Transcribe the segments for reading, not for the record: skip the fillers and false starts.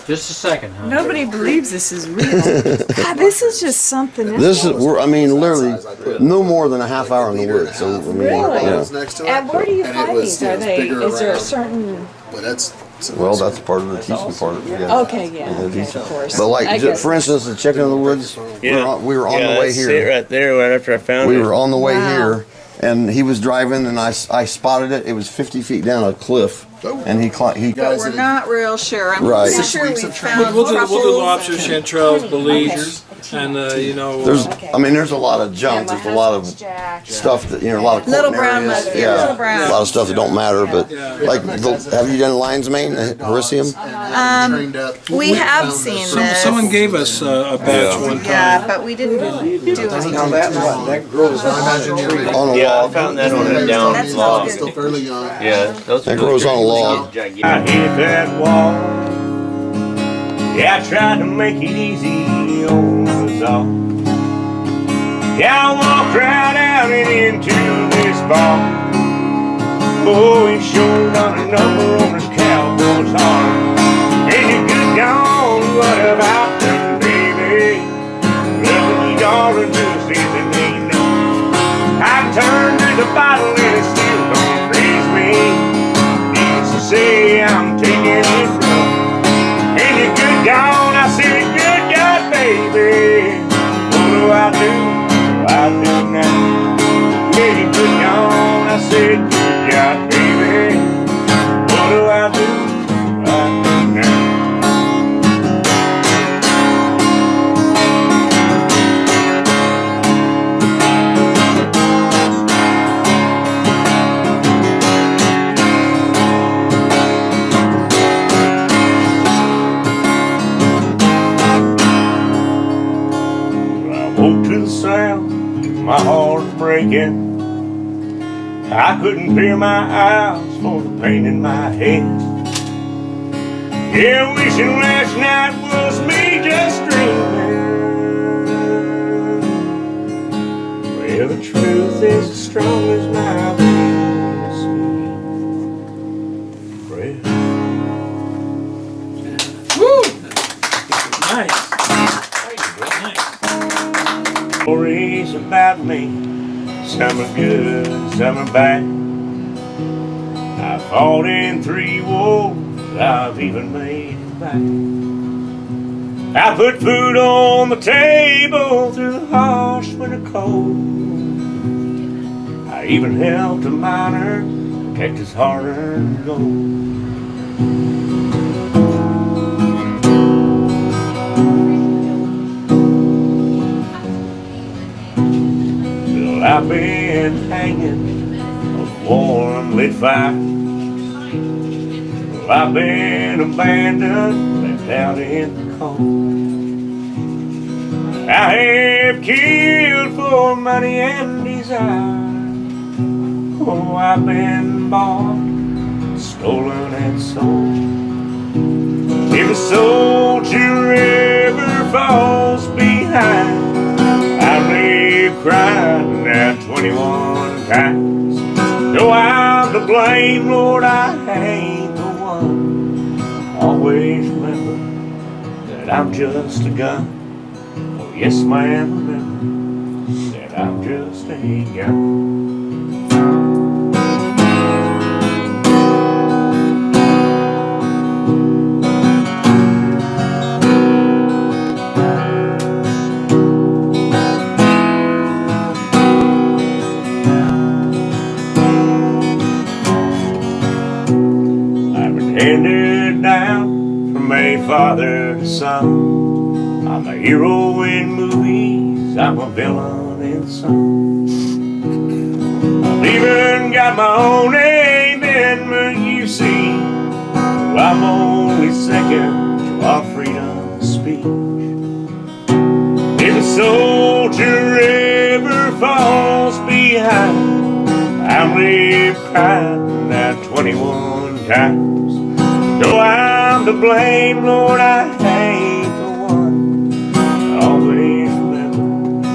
Just a second, huh? Nobody believes this is real. God, this is just something else. This is, I mean, literally no more than a half hour in the woods. So, I mean, Really? yeah. And where do you find these? Are they? Is there a certain? Well, that's part of the teaching part of it. Yeah. Okay, yeah, okay, of course. But like, for instance, the chicken in the woods, we were on the way here. It right there, right after I found it. We were on the way here, and he was driving, and I spotted it. It was 50 feet down a cliff, and he But we're not real sure. I'm Right. pretty sure we found We'll do lobsters, truffles chanterelles, boliches, and you know. I mean, there's a lot of junk. There's a lot of stuff that, a lot of Little culinary brown areas. mud, Yeah, little brown. a lot of stuff that don't matter. But like, have you done lion's mane, Hericium? We have seen this. Someone gave us a batch one time. Yeah, but we didn't do anything. Now that grows on On a Yeah, I log. found that on a down That's log. good. Still fairly young. Yeah, those That grows on a log. I hit that wall. Yeah, I tried to make it easy on us all. Yeah, I walked right out and into this bar. Oh, he sure done a number on his cowboy's heart. And you good gone, what about them, baby? Loving me, darling, just isn't enough. I turned to the bottle and it still don't freeze me. Needless to say, I'm taking it rough. And you good gone, I said, good God, baby. What do I do? What do I do now? Yeah, you good gone, I said, good God, baby. What do I do? What do I do now? Woke to the sound, my heart breaking. I couldn't clear my eyes for the pain in my head. Yeah, wishing last night was me just dreaming. Well, the truth is as strong as my breath. Nice. Stories about me, some are good, some are bad. I fought in 3 wars, I've even made it back. I put food on the table through the harsh winter cold. I even helped a miner catch his hard-earned gold. I've been hanging on a warm lit fire. Well, I've been abandoned, left out in the cold. I have killed for money and desire. Oh, I've been bought, stolen and sold. If a soldier ever falls behind, I live crying out 21 times. No, I'm to blame, Lord, I ain't the one. Always remember that I'm just a gun. Oh, yes, ma'am, remember that I'm just a gun. Handed down from a father to son. I'm a hero in movies, I'm a villain in some. I've even got my own name in me, you see. I'm only second to our freedom of speech. If a soldier ever falls behind, I'm live crying that 21 times. No, I'm to blame, Lord, I ain't the one. Always remember,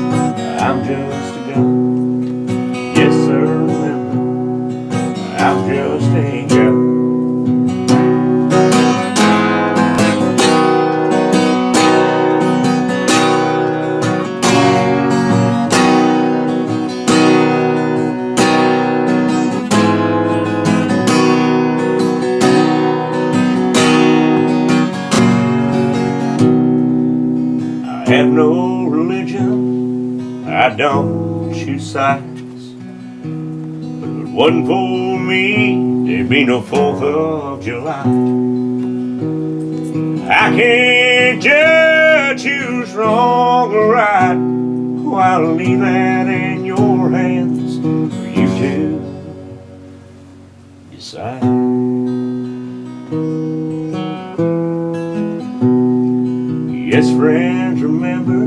I'm just a gun. Yes, sir, remember, I'm just a gun. have no religion, I don't choose sides. But if it wasn't for me, there'd be no 4th of July. I can't judge who's wrong or right. Oh, I'll leave that in your hands for you to decide. Yes, friends, remember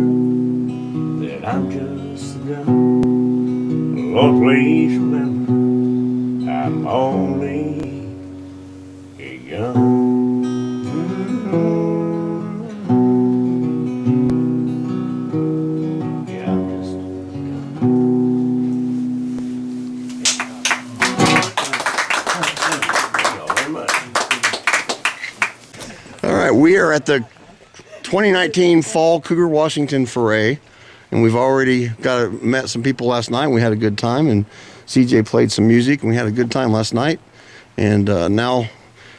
that I'm just a gun. Lord, please remember I'm only a gun. Yeah, I'm just a gun. Thank you all very much. All right, we are at the 2019 Fall Cougar Washington Foray, and we've already met some people last night. We had a good time, and CJ played some music, and we had a good time last night. And now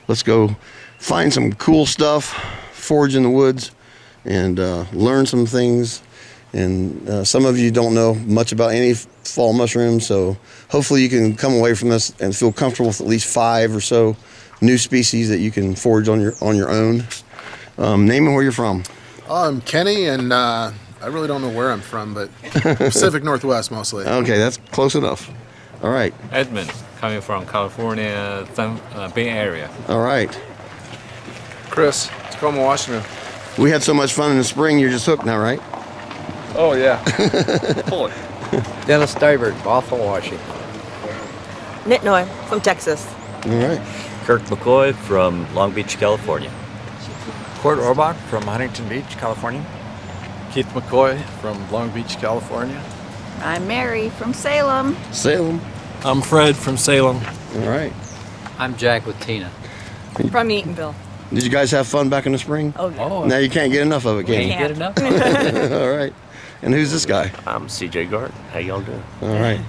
let's go find some cool stuff, forage in the woods, and learn some things. And some of you don't know much about any fall mushrooms, so hopefully you can come away from this and feel comfortable with at least 5 or so new species that you can forage on your own. Name and where you're from. I'm Kenny, and I really don't know where I'm from, but Pacific Northwest mostly. Okay, that's close enough. All right. Edmund, coming from California, Bay Area. All right. Chris, Tacoma, Washington. We had so much fun in the spring, you're just hooked now, right? Oh, yeah. Dennis Dybert, Bothell, Washington. Nitnoy from Texas. All right. Kirk McCoy from Long Beach, California. Cord Orbach from Huntington Beach, California. Keith McCoy from Long Beach, California. I'm Mary from Salem. Salem. I'm Fred from Salem. All right. I'm Jack with Tina. From Eatonville. Did you guys have fun back in the spring? Oh, yeah. Oh, Now you can't get enough of it, can you? can't get enough. All right. And who's this guy? I'm CJ Garton. How y'all doing? All right.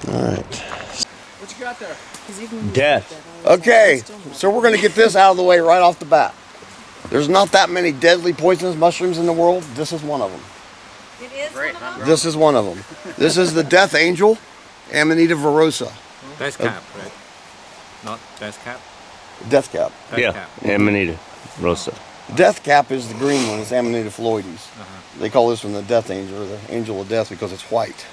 All right. What you got there? Death. Okay, so we're going to get this out of the way right off the bat. There's not that many deadly poisonous mushrooms in the world. This is one of them. It is one of them? This is one of them. This is the death angel, Amanita virosa. Death cap, right? Not death cap? Death cap. Death Yeah, cap. Amanita Rosa. Death cap is the green one. It's Amanita phalloides. They call this one the death angel, or the angel of death, because it's white.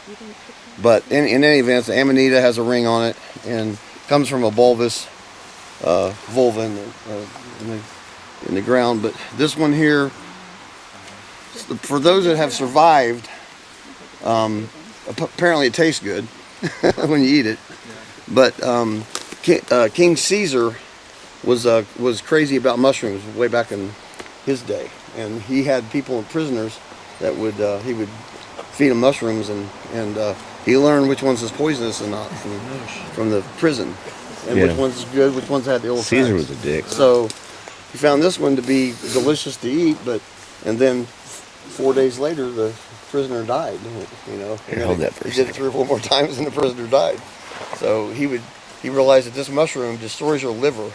But in any event, the Amanita has a ring on it and comes from a bulbous vulva in the ground. But this one here, for those that have survived, apparently it tastes good when you eat it. But King Caesar was crazy about mushrooms way back in his day, and he had people and prisoners that he would feed them mushrooms, and he learned which ones was poisonous and not from the prison, and which ones is good, which ones had the old Caesar effects. was a dick. So he found this one to be delicious to eat, and then 4 days later the prisoner died. You know, Here, hold that for a he did it 3 or 4 more times, and the prisoner died. So he realized that this mushroom destroys your liver.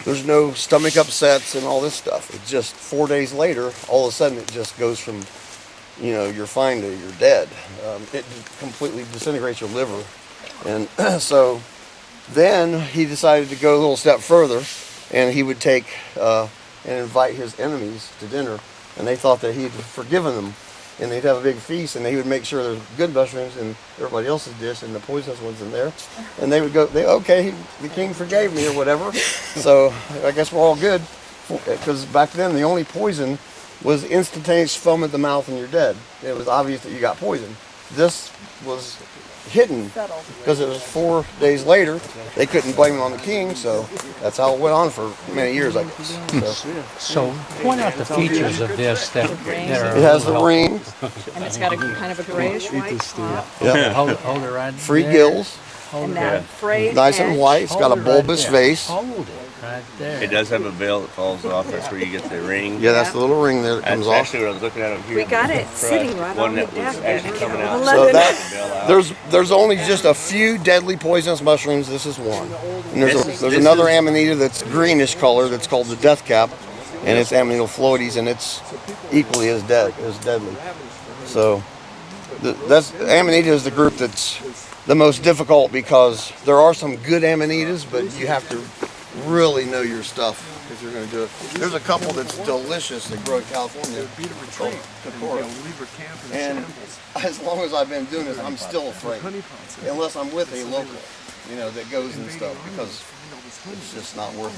There's no stomach upsets and all this stuff. It's just 4 days later, all of a sudden it just goes from, you're fine to you're dead. It completely disintegrates your liver. And so then he decided to go a little step further, and he would take and invite his enemies to dinner, and they thought that he had forgiven them, and they'd have a big feast, and he would make sure there's good mushrooms in everybody else's dish and the poisonous ones in there, and they would go, okay, the king forgave me or whatever. So I guess we're all good, because back then the only poison was instantaneous foam at the mouth and you're dead. It was obvious that you got poisoned. This was hidden because it was 4 days later. They couldn't blame it on the king, so that's how it went on for many years, I guess. So, point out the features of this that are. It has the ring, And it's got a kind of a grayish white top. Hold it right free there. gills, And that frayed nice and edge. white. It's got a Hold it right bulbous there. face. Hold it right there. It does have a veil that falls off. That's where you get the ring. Yeah, that's the little ring there that That's comes off. actually what I was looking at up here. We got it sitting right One on the that was desk. actually coming out. So Eleven. there's only just a few deadly poisonous mushrooms. This is one. And there's This there's is- another Amanita that's greenish color that's called the death cap. and it's Amanita floides, and it's equally as deadly. So that's Amanita is the group that's the most difficult because there are some good Amanitas, but you have to really know your stuff if you're going to do it. There's a couple that's delicious that grow in California. And as long as I've been doing this, I'm still afraid, unless I'm with a local, you know, that goes and stuff, because it's just not worth.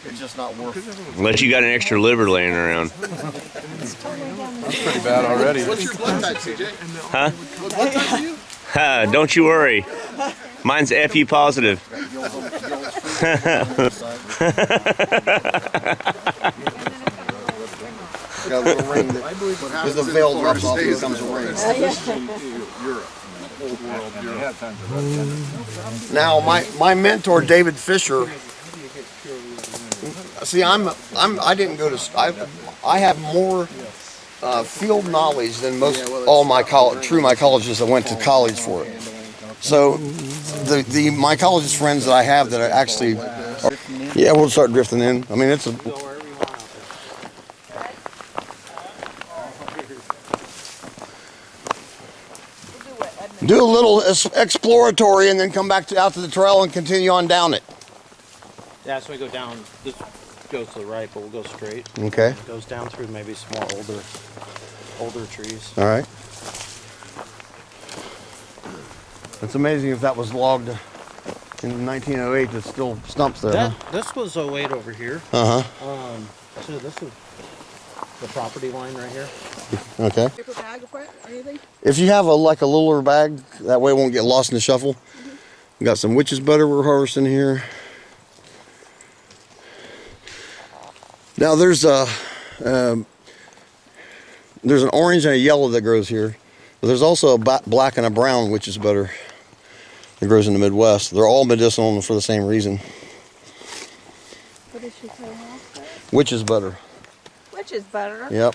It's just not worth it. Unless you got an extra liver laying around. That's pretty bad already. What's your blood type, CJ? Huh? What blood type are you? Don't you worry. Mine's FE positive. Got a little rain that, the veil drops off, it becomes a rain. Now, my mentor, David Fisher. See, I didn't go to. I have more field knowledge than most all my true mycologists that went to college for it. So, the mycologist friends that I have that are actually, yeah, we'll start drifting in. I mean, it's a. Do a little exploratory and then come back out to the trail and continue on down it. Yeah, so we go down, this goes to the right, but we'll go straight. Okay. It goes down through maybe some more older trees. All right. It's amazing if that was logged in 1908, there's still stumps there, huh? This was 08 over here. Uh-huh. So this is the property line right here. Okay. Paper bag of it or anything? If you have a littler bag, that way it won't get lost in the shuffle. We got some witch's butter we're harvesting here. Now there's an orange and a yellow that grows here. But there's also a black and a brown witch's butter that grows in the Midwest. They're all medicinal for the same reason. What did she say? Witch's butter. Witch's butter? Yep.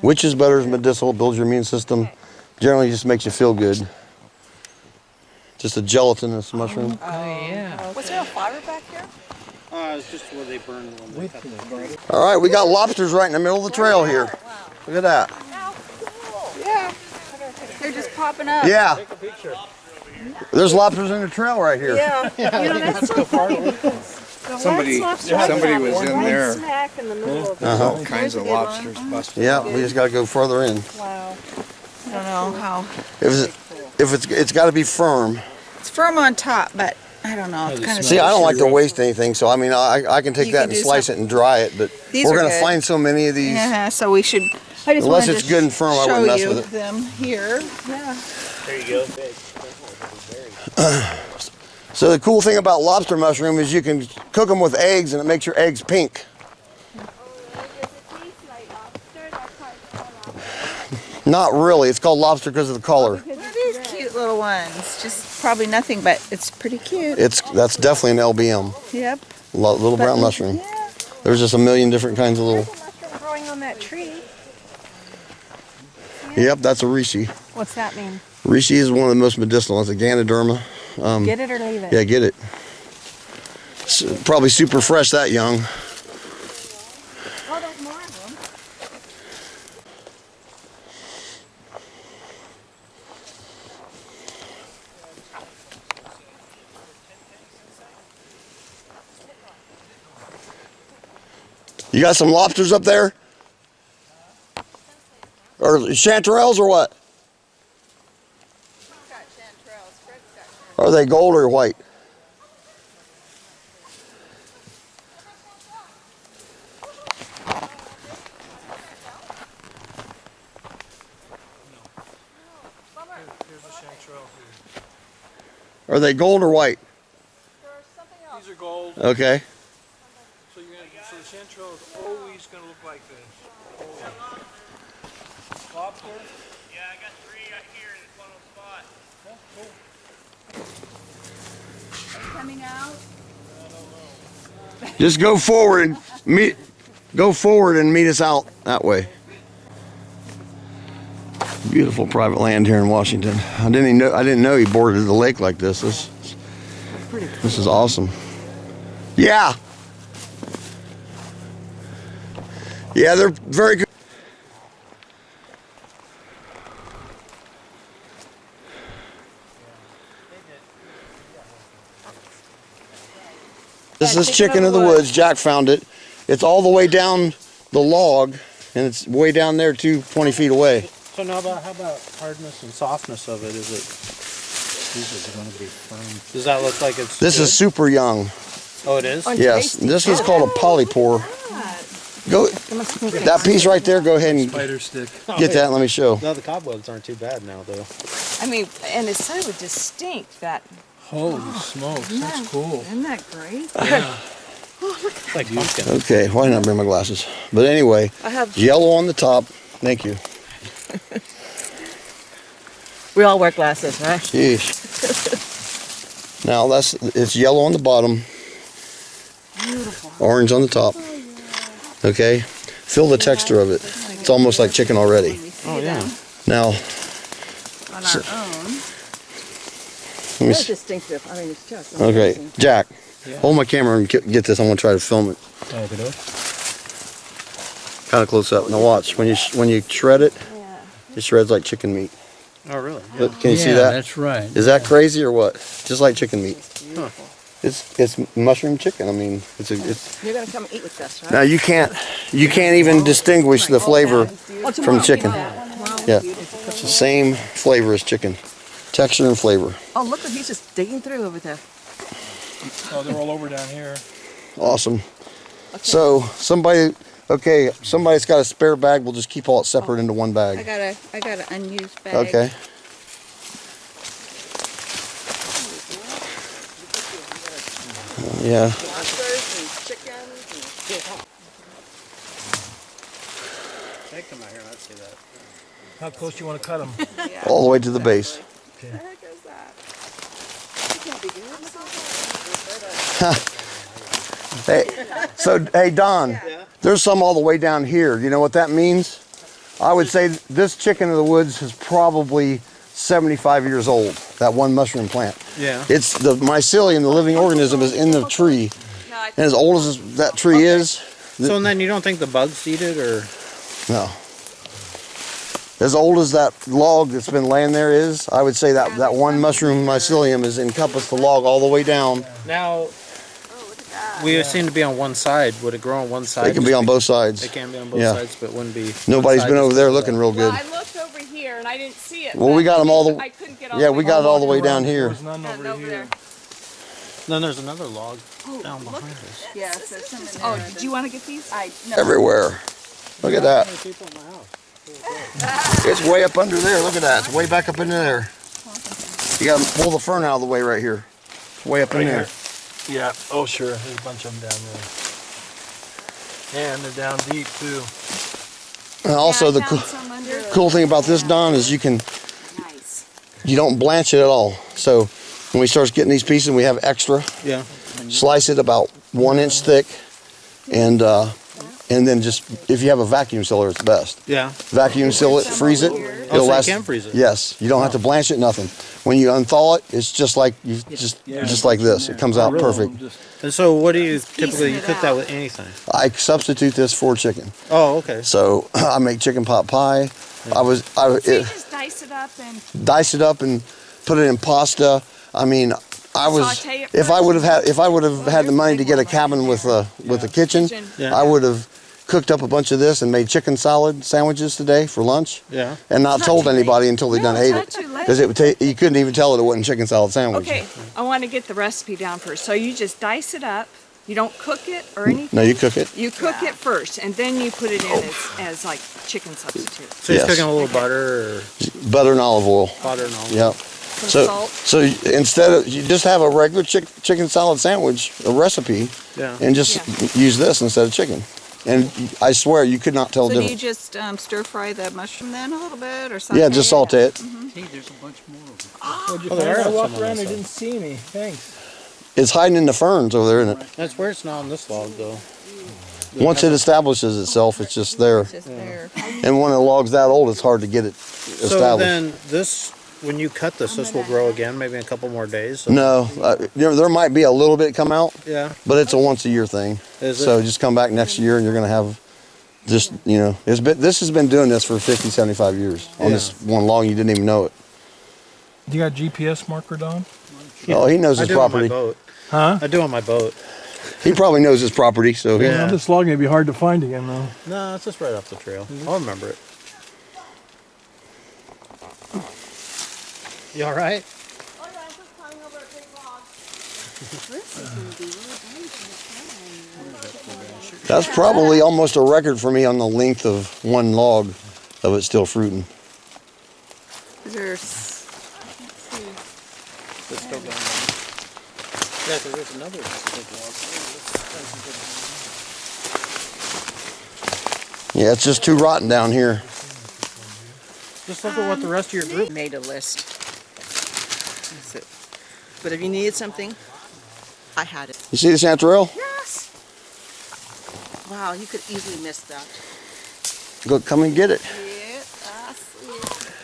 Witch's butter is medicinal, builds your immune system. Generally just makes you feel good. Just a gelatinous mushroom. Oh, yeah. Was there a fire back here? It's just where they burn when they cut the... All right, we got lobsters right in the middle of the trail here. Look at that. Yeah. They're just popping up. Yeah. There's lobsters in the trail right here. Yeah. You know, that's so funny. Somebody was in there. Smack in the middle of All kinds of lobsters busted. Yeah, we just got to go further in. Wow. I don't know how. If it's got to be firm. It's firm on top, but I don't know. It's kind of See, I don't like to waste anything, so I mean, I can take You that can and do slice it and dry it, but These we're are going to good. find so many of these. Yeah, so we should. I just Unless wanted it's to good and firm, I wouldn't mess show with you it. them here. Yeah. There you go. So the cool thing about lobster mushroom is you can cook them with eggs and it makes your eggs pink. Not really. It's called lobster because of the color. Look at these cute little ones. Just probably nothing, but it's pretty cute. That's definitely an LBM. Yep. Little brown mushroom. Yeah. There's just a million different kinds of little. There's a mushroom growing on that tree. Yep, that's a reishi. What's that mean? Reishi is one of the most medicinal. It's a Ganoderma. Get it or leave it? Yeah, get it. Probably super fresh that young. Oh, there's more of them. You got some lobsters up there? Or chanterelles or what? Are they gold or white? Are they gold or white? These are gold. Okay. So the chanterelle is always going to look like this. Lobster? Yeah, I got 3 right here in this one spot. Coming out. Just go forward and meet us out that way. Beautiful private land here in Washington. I didn't know he bordered the lake like this. This is awesome. Yeah. Yeah, they're very good. This is chicken of the woods. Jack found it. It's all the way down the log, and it's way down there too, 20 feet away. So now how about hardness and softness of it? Is it going to be firm? Does that look like it's This is super young. Oh, it is? Yes, this is called a polypore. Go, that piece right there, go ahead and Spider stick. get that, let me show. No, the cobwebs aren't too bad now, though. I mean, and it's so distinct that. Holy smokes, that's cool. Isn't that great? Yeah. Oh, look at that. Like pumpkin. Okay, why didn't I bring my glasses? But anyway, I have. yellow on the top. Thank you. We all wear glasses, right? Sheesh. Now it's yellow on the bottom, Beautiful. orange on the top. Okay, feel the texture of it. It's almost like chicken already. Oh, yeah. Now, On our own. let me Very see. distinctive. I mean, it's just Okay, amazing. Jack, hold my camera and get this. I'm gonna try to film it Okay. kind of close up. Now watch when you shred it. It shreds like chicken meat. Oh, really? Look, can you see that? That's right. Is that crazy or what? Just like chicken meat. Huh. It's mushroom chicken. I mean, it's. You're gonna come eat with us, right? Now you can't even distinguish the flavor from chicken. Yeah, it's the same flavor as chicken, texture and flavor. Oh, look what he's just digging through over there. Oh, they're all over down here. Awesome. So somebody's got a spare bag. We'll just keep all it separate into one I bag. got an unused bag. Okay. Yeah. Take them out here. Let's see that. How close you want to cut them? All the way to the base. What the heck is that? Hey, Don, there's some all the way down here. You know what that means? I would say this chicken of the woods is probably 75 years old, that one mushroom plant. Yeah. It's the mycelium, the living organism, is in the tree. And as old as that tree is, So then you don't think the bugs eat it, or? no. As old as that log that's been laying there is, I would say that one mushroom mycelium has encompassed the log all the way down. Now, we seem to be on one side. Would it grow on one side? It can be on both sides. It can be on both Yeah. sides, but wouldn't be. Nobody's one been side over is there just looking real good. Well, I looked over here and I didn't see it. Well, we got them all the. I couldn't get all Yeah, the we way got it down. all the way down here. There's none over Over here. there. Then there's another log down behind us. Yeah, so some in there. Oh, did you want to get these? No. Everywhere. Look at that. How many people in my house? It's way up under there. Look at that. It's way back up into there. You gotta pull the fern out of the way right here. It's way up in there. Yeah. Oh, sure. There's a bunch of them down there. And they're down deep too. And also the cool thing about this, Don, is you don't blanch it at all. So when we start getting these pieces and we have extra, Yeah. slice it about 1 inch thick, and then just, if you have a vacuum sealer, it's best. Yeah. Vacuum seal it, freeze it. Oh, so you can freeze it? Yes, you don't have to blanch it, nothing. When you unthaw it, it's just like just like this. It comes out perfect. And so, what do you typically you cook that with anything? I substitute this for chicken. Oh, okay. So I make chicken pot pie. So you just dice it up and Dice it up and put it in pasta. I mean, Saute it if I would have had the money to get a cabin with a kitchen, Yeah. I would have cooked up a bunch of this and made chicken salad sandwiches today for lunch. Yeah. And not told anybody until they done ate it, not too late. because you couldn't even tell it wasn't chicken salad sandwich. okay. I want to get the recipe down first. So you just dice it up. You don't cook it or anything. No, you cook it. You cook it first, and then you put it in as like chicken substitute. So you're Yes. cooking a little butter or Butter and olive oil. butter and all. Yep. Some salt. So instead of, you just have a regular chicken salad sandwich, a recipe, Yeah. and just use this instead of chicken. And I swear you could not tell So the do you difference. just stir fry the mushroom then a little bit or something? Yeah, just saute it. Hey, there's a bunch more of them. What'd you Oh, there find? I are walked some on around. this They side. didn't see me. Thanks. It's hiding in the ferns over there, isn't it? That's where it's not on this log though. Once it establishes itself, it's just there. Just there. And when a log's that old, it's hard to get it established. So then this, when you cut this, this will grow again, maybe in a couple more days? No, there might be a little bit come out. Yeah. But it's a once a year thing. Is it? So just come back next year and you're going to have just, this has been doing this for 50, 75 years on this one log. You didn't even know it. You got GPS marker, Don? Oh, he knows his property. I do on my boat. Huh? I do on my boat. He probably knows his property, so he. Yeah. This log may be hard to find again, though. No, it's just right off the trail. I'll remember it. You all right? Oh yeah, I'm just climbing over a big log. This is going to be really dangerous. That's probably almost a record for me on the length of one log of it still fruiting. There's, It's still going on. Yeah, because there's another big log. Yeah, it's just too rotten down here. Just look at what the rest of your group Made a list. That's it. But if you needed something, I had it. You see the chanterelle? Yes. Wow, you could easily miss that. Go, come and get it. Yeah, I see it.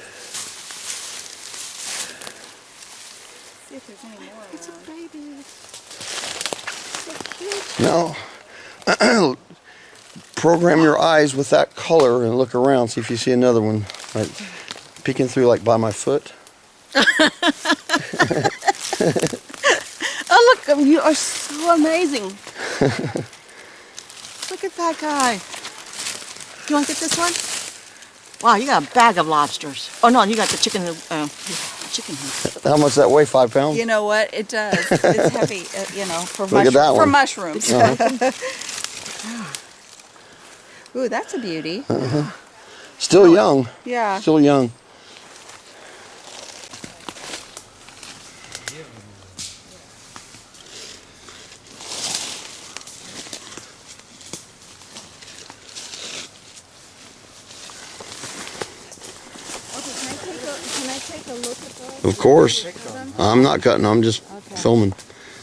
see if there's any more It's a around. baby. So cute. No. Program your eyes with that color and look around, see if you see another one. Like peeking through like by my foot. Oh, look, you are so amazing. Look at that guy. You want to get this one? Wow, you got a bag of lobsters. Oh, no, you got the chicken. Chicken here. How much that weigh? 5 pounds? You know what? It does. It's heavy, for, Look at that for one. mushrooms. Uh-huh. Ooh, that's a beauty. Still young. Yeah. Still young. Can I take a look at those? Of course. I'm not cutting, I'm just filming.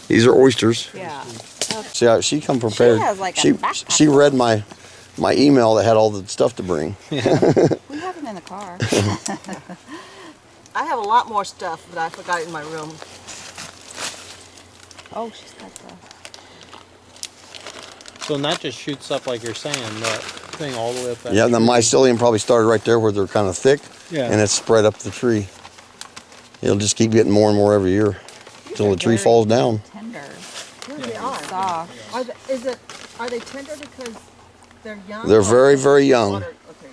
These are oysters. Yeah. See how she come prepared. She has like a she, backpack. she read my email that had all the stuff to bring. We have them in the car. I have a lot more stuff that I forgot in my room. Oh, she's got the... So and that just shoots up like you're saying, that thing all the way up that Yeah, the tree. mycelium probably started right there where they're kind of thick. Yeah. And it's spread up the tree. It'll just keep getting more and more every year until the tree very falls down. tender. Yeah, they are. Soft. Are they tender because they're young? They're very, very young. Okay,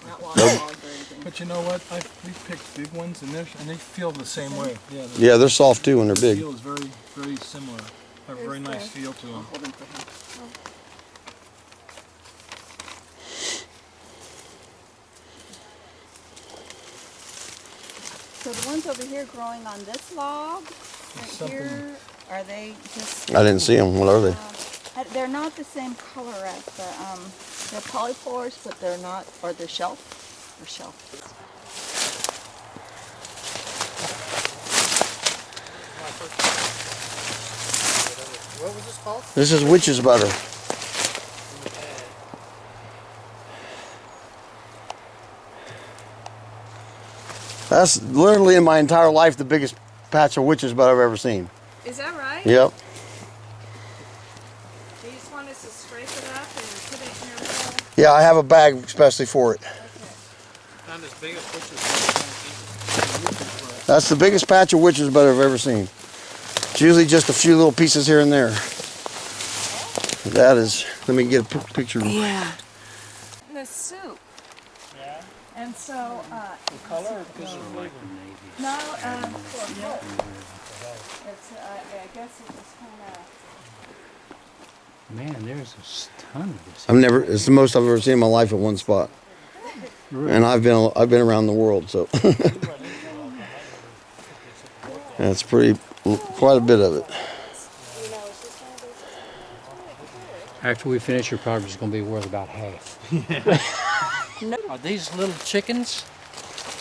not water logs or anything. But you know what? We've picked big ones, and they feel the same way. Yeah. Yeah, they're soft too when they're The big. feel is very, very similar. Have a very nice feel to them. Hold them for him. So the ones over here growing on this log, right here, are they just... I didn't see them. What are they? They're not the same color as the, they're polypores, but they're not, or they're shelf, or shelf. What was this called? This is witch's butter. That's literally in my entire life the biggest patch of witch's butter I've ever seen. Is that right? Yep. Do you just want us to scrape it up and put it in your bowl? Yeah, I have a bag especially for it. Not as big as butcher's. That's the biggest patch of witch's butter I've ever seen. It's usually just a few little pieces here and there. That is, let me get a picture. Yeah. The soup. Yeah. And so, The color or because of flavor? no, it's, I guess it was kind of... Man, there's a ton of this. It's the most I've ever seen in my life at one spot. And I've been around the world, so. That's quite a bit of it. After we finish, you're probably just going to be worth about half. Are these little chickens?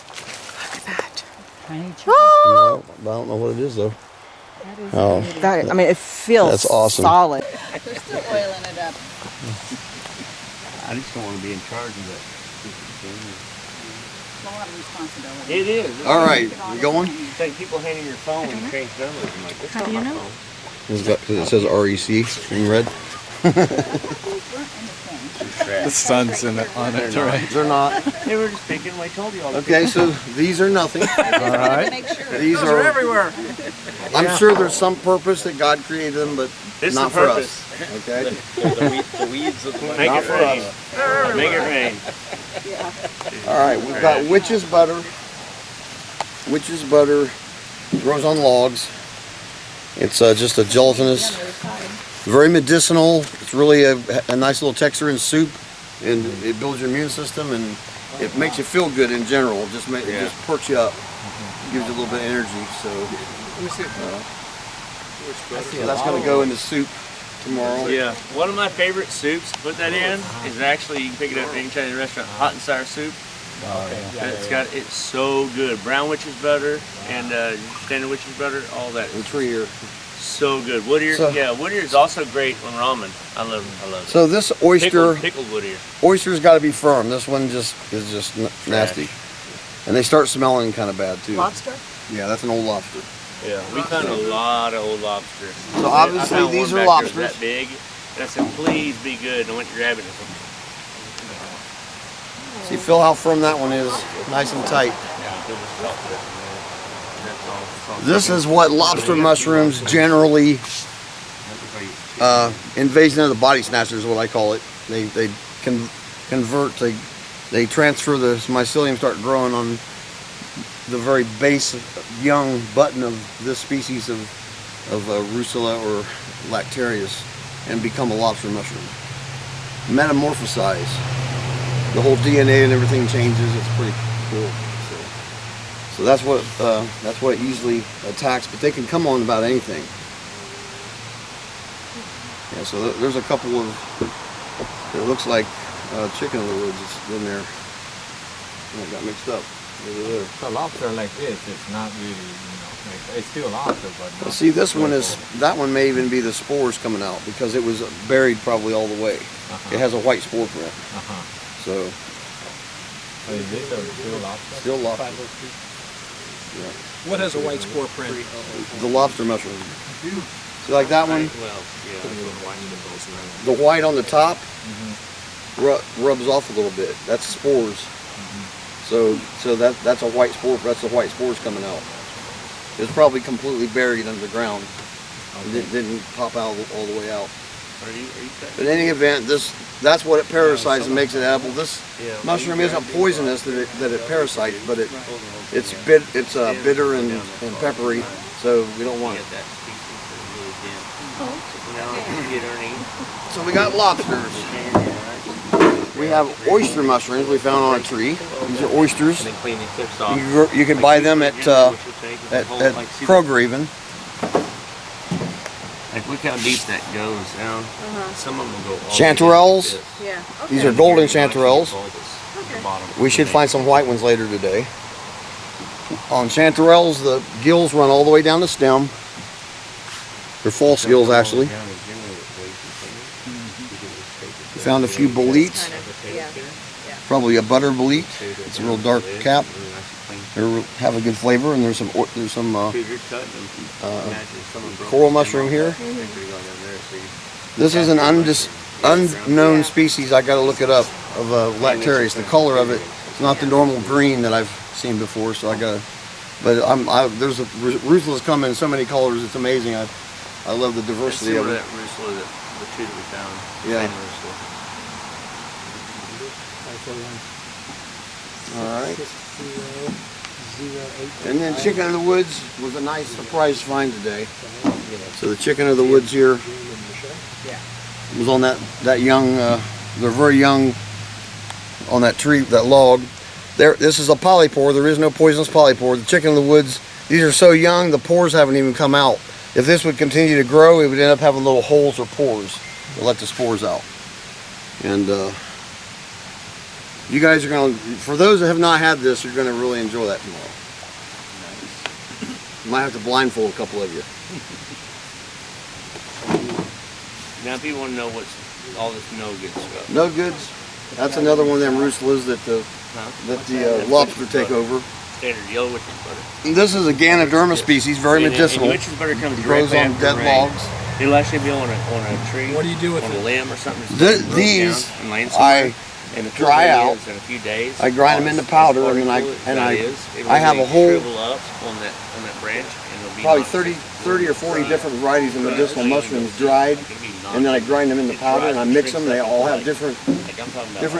Look at that. Tiny chickens? I don't know what it is though. Oh, I mean, it feels That's awesome. solid. They're still oiling it up. I just don't want to be in charge of that. a lot of responsibility. It is. All right, we going? It's like people handing your phone and change numbers. I'm like, How do you know? Because it says REC in red. The sun's on it, right? They're not. They were just picking. I told you all. Okay, so these are nothing. All right. These are everywhere. I'm sure there's some purpose that God created them, but This is not the for purpose. us. Okay? The weeds of the Make Not it for rain. us. Make it rain. All right, we've got witch's butter. Witch's butter grows on logs. It's just a gelatinous, very medicinal. It's really a nice little texture in soup, and it builds your immune system, and it makes you feel good in general. It just perks you up, gives you a little bit of energy. So that's going to go in the soup tomorrow. Yeah. One of my favorite soups to put that in is actually, you can pick it up at any Chinese restaurant, hot and sour soup. It's so good. Brown witch's butter and standard witch's butter, all that. The tree here. So good. Wood ear, wood ear is also great on ramen. I love it. So this oyster, Pickled wood ear. oyster's got to be firm. This one is just nasty, and they start smelling kind of bad too. Lobster? Yeah, that's an old lobster. Yeah, we found a lot of old lobster. So obviously I found these one are back there lobsters. that big. And I said, please be good. And I went to grab it. See, feel how firm that one is, nice and tight. This is what lobster mushrooms generally, invasion of the body snatchers is what I call it. They convert, they transfer the mycelium, start growing on the very base young button of this species of Russula or Lactarius and become a lobster mushroom. Metamorphosize. The whole DNA and everything changes. It's pretty cool. So that's what it easily attacks, but they can come on about anything. Yeah, so there's a couple of, it looks like chicken in the woods is in there. Oh, I got mixed up. There. So lobster like this, it's not really, it's still lobster, but not. See, this one that one may even be the spores coming out because it was buried probably all the way. It has a white spore print. So. Is this still lobster? Still lobster. Yeah. What has a white spore print? The lobster mushroom. See, like that one? The white on the top rubs off a little bit. That's spores. So that's a white spore. That's the white spores coming out. It's probably completely buried under the ground. It didn't pop out all the way out. But in any event, that's what it parasites and makes it edible. This mushroom isn't poisonous that it parasites, but it's bitter and peppery, so we don't want it. So we got lobsters. We have oyster mushrooms we found on a tree. These are oysters. You can buy them at Kroger even. Like, look how deep that goes down. Some of them go all Chanterelles. Yeah. These are golden chanterelles. We should find some white ones later today. On chanterelles, the gills run all the way down the stem. They're false gills, actually. We found a few boletes. Probably a butter bolete. It's a real dark cap. They have a good flavor, and there's some coral mushroom here. This is an unknown species. I got to look it up of Lactarius. The color of it is not the normal green that I've seen before, so I got to. But there's Russula's come in so many colors. It's amazing. I love the diversity of it. That Russula, the two that we found. Yeah. All right. And then chicken of the woods was a nice surprise find today. So the chicken of the woods here was on that young, they're very young on that tree, that log. This is a polypore. There is no poisonous polypore. The chicken of the woods, these are so young, the pores haven't even come out. If this would continue to grow, it would end up having little holes or pores to let the spores out. And you guys are going to, for those that have not had this, you're going to really enjoy that tomorrow. You might have to blindfold a couple of you. Now people want to know what's all this no good stuff. No goods. That's another one of them Russulas that let the lobster take over. Standard yellow witch's butter. This is a Ganoderma species, very medicinal. And witch's butter comes Grows directly on after dead rain. logs. It'll actually be on a tree. What do you do with on it? a limb or something? Just These down and land I somewhere. And the dry cool out. is in a few days. I grind them into powder, and then I have a whole shrivel up on that branch, and it'll be probably like 30 or 40 different varieties of medicinal mushrooms dried, and then I grind them into powder and I mix them. They all have different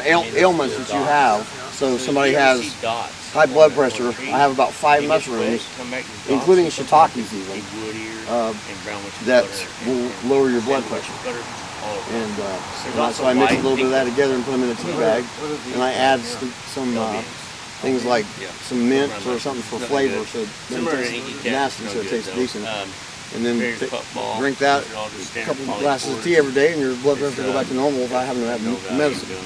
ailments that you have. So if somebody has high blood pressure, I have about 5 mushrooms, including shiitakes even, that will lower your blood pressure. And so I mix a little bit of that together and put them in a tea bag, and I add some things like some mint or something for flavor, so it doesn't taste nasty, so it tastes decent. And then drink that, a couple glasses of tea every day, and your blood pressure will go back to normal if I haven't had medicine.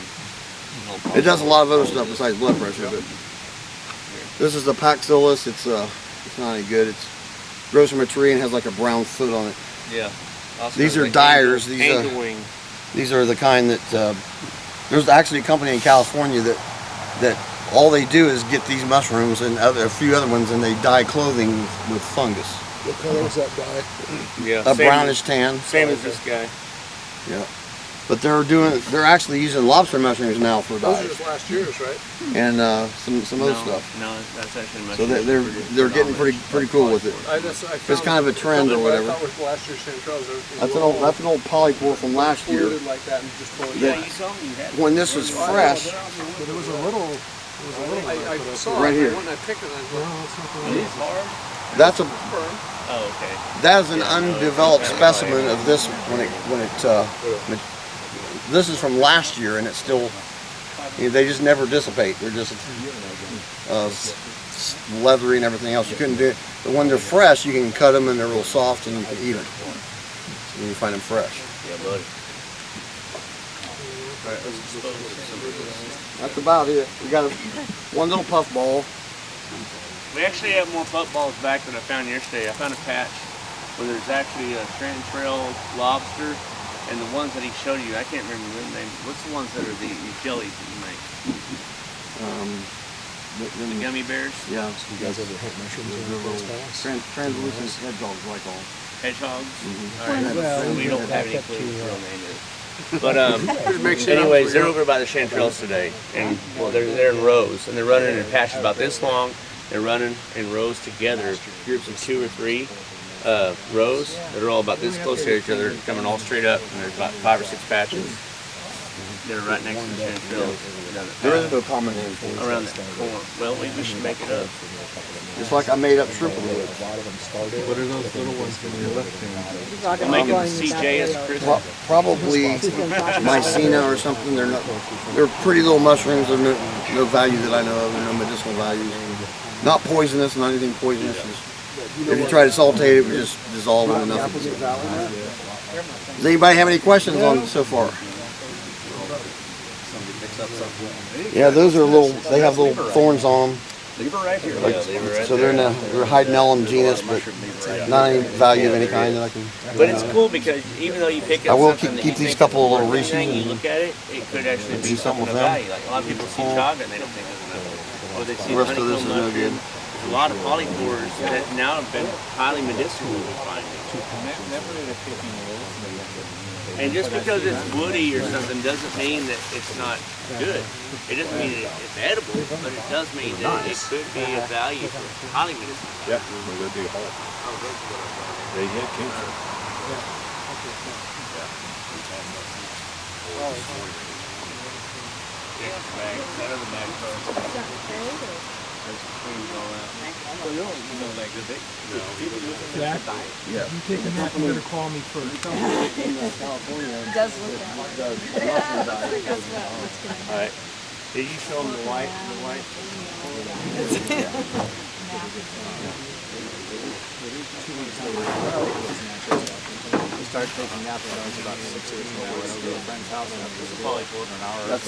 It does a lot of other stuff besides blood pressure, but this is the Paxillus. It's not any good. It grows from a tree and has like a brown foot on it. Yeah. These are dyers. These are the kind that there's actually a company in California that all they do is get these mushrooms and a few other ones, and they dye clothing with fungus. What color is that dye? Yeah, a brownish tan. Same as this guy. Yeah, but they're actually using lobster mushrooms now for dyes. Those are just last year's, right? And some other stuff. No, that's actually So they're getting pretty cool with it. It's kind of a trend or whatever. That's an old polypore from last year. When this was fresh, But it was a little. I saw right here. when I picked it. I That's a Oh, okay. that is an undeveloped specimen of this this is from last year, and it's still, they just never dissipate. They're just leathery and everything else. You couldn't do it. But when they're fresh, you can cut them and they're real soft and you can eat them. So you find them fresh. Yeah, buddy. That's about it. We got one little puff ball. We actually have more puff balls back that I found yesterday. I found a patch where there's actually a trail lobster, and the ones that he showed you, I can't remember the name. What's the ones that are these jellies that you make? The gummy bears? Yeah. You guys ever hunt mushrooms in those ponds? Translucent hedgehogs, like all. Hedgehogs? Mm-hmm. All right. Well, we don't have any clue what the real name is. But Makes it anyways, they're over by the chanterelles today, and well, they're in rows, and they're running in patches about this long. They're running in rows together, groups of 2 or 3 rows that are all about this close to each other, coming all straight up, and there's about 5 or 6 patches. They're right next to the chanterelles. There isn't no common name for it. Around that corner. Well, we should make it up. Just like I made up shrimp with. What are those little ones from your left hand? I'm making the CJ as Christmas. Probably Mycena or something. They're pretty little mushrooms. They're no value that I know of. No medicinal values. Not poisonous, not anything poisonous. If you try to sauté it, would just dissolve into nothing. Does anybody have any questions on so far? Yeah, those are they have little thorns on them. So they're Hydenellum genus, but not any value of any kind that I can. But it's cool because even though you pick up I will something that keep you these think couple is of little worth Reese's anything, you and look at it, it could actually do be something something with of them. value. Like a lot of people see chaga and they don't think there's enough. Or they see The rest of this honeycomb is no good. mushroom. There's a lot of polypores that now have been highly medicinal, we find. And just because it's woody or something doesn't mean that it's not good. It doesn't mean it's edible, but it does mean that it could be of value for highly medicinal. Yeah, they do. They get cancer. Jack, you take a nap, you better call me first. It does look All right. Did you show them the white? We started taking naps when I was about 6 years old. I went over to a friend's house and after the poly for an hour. That's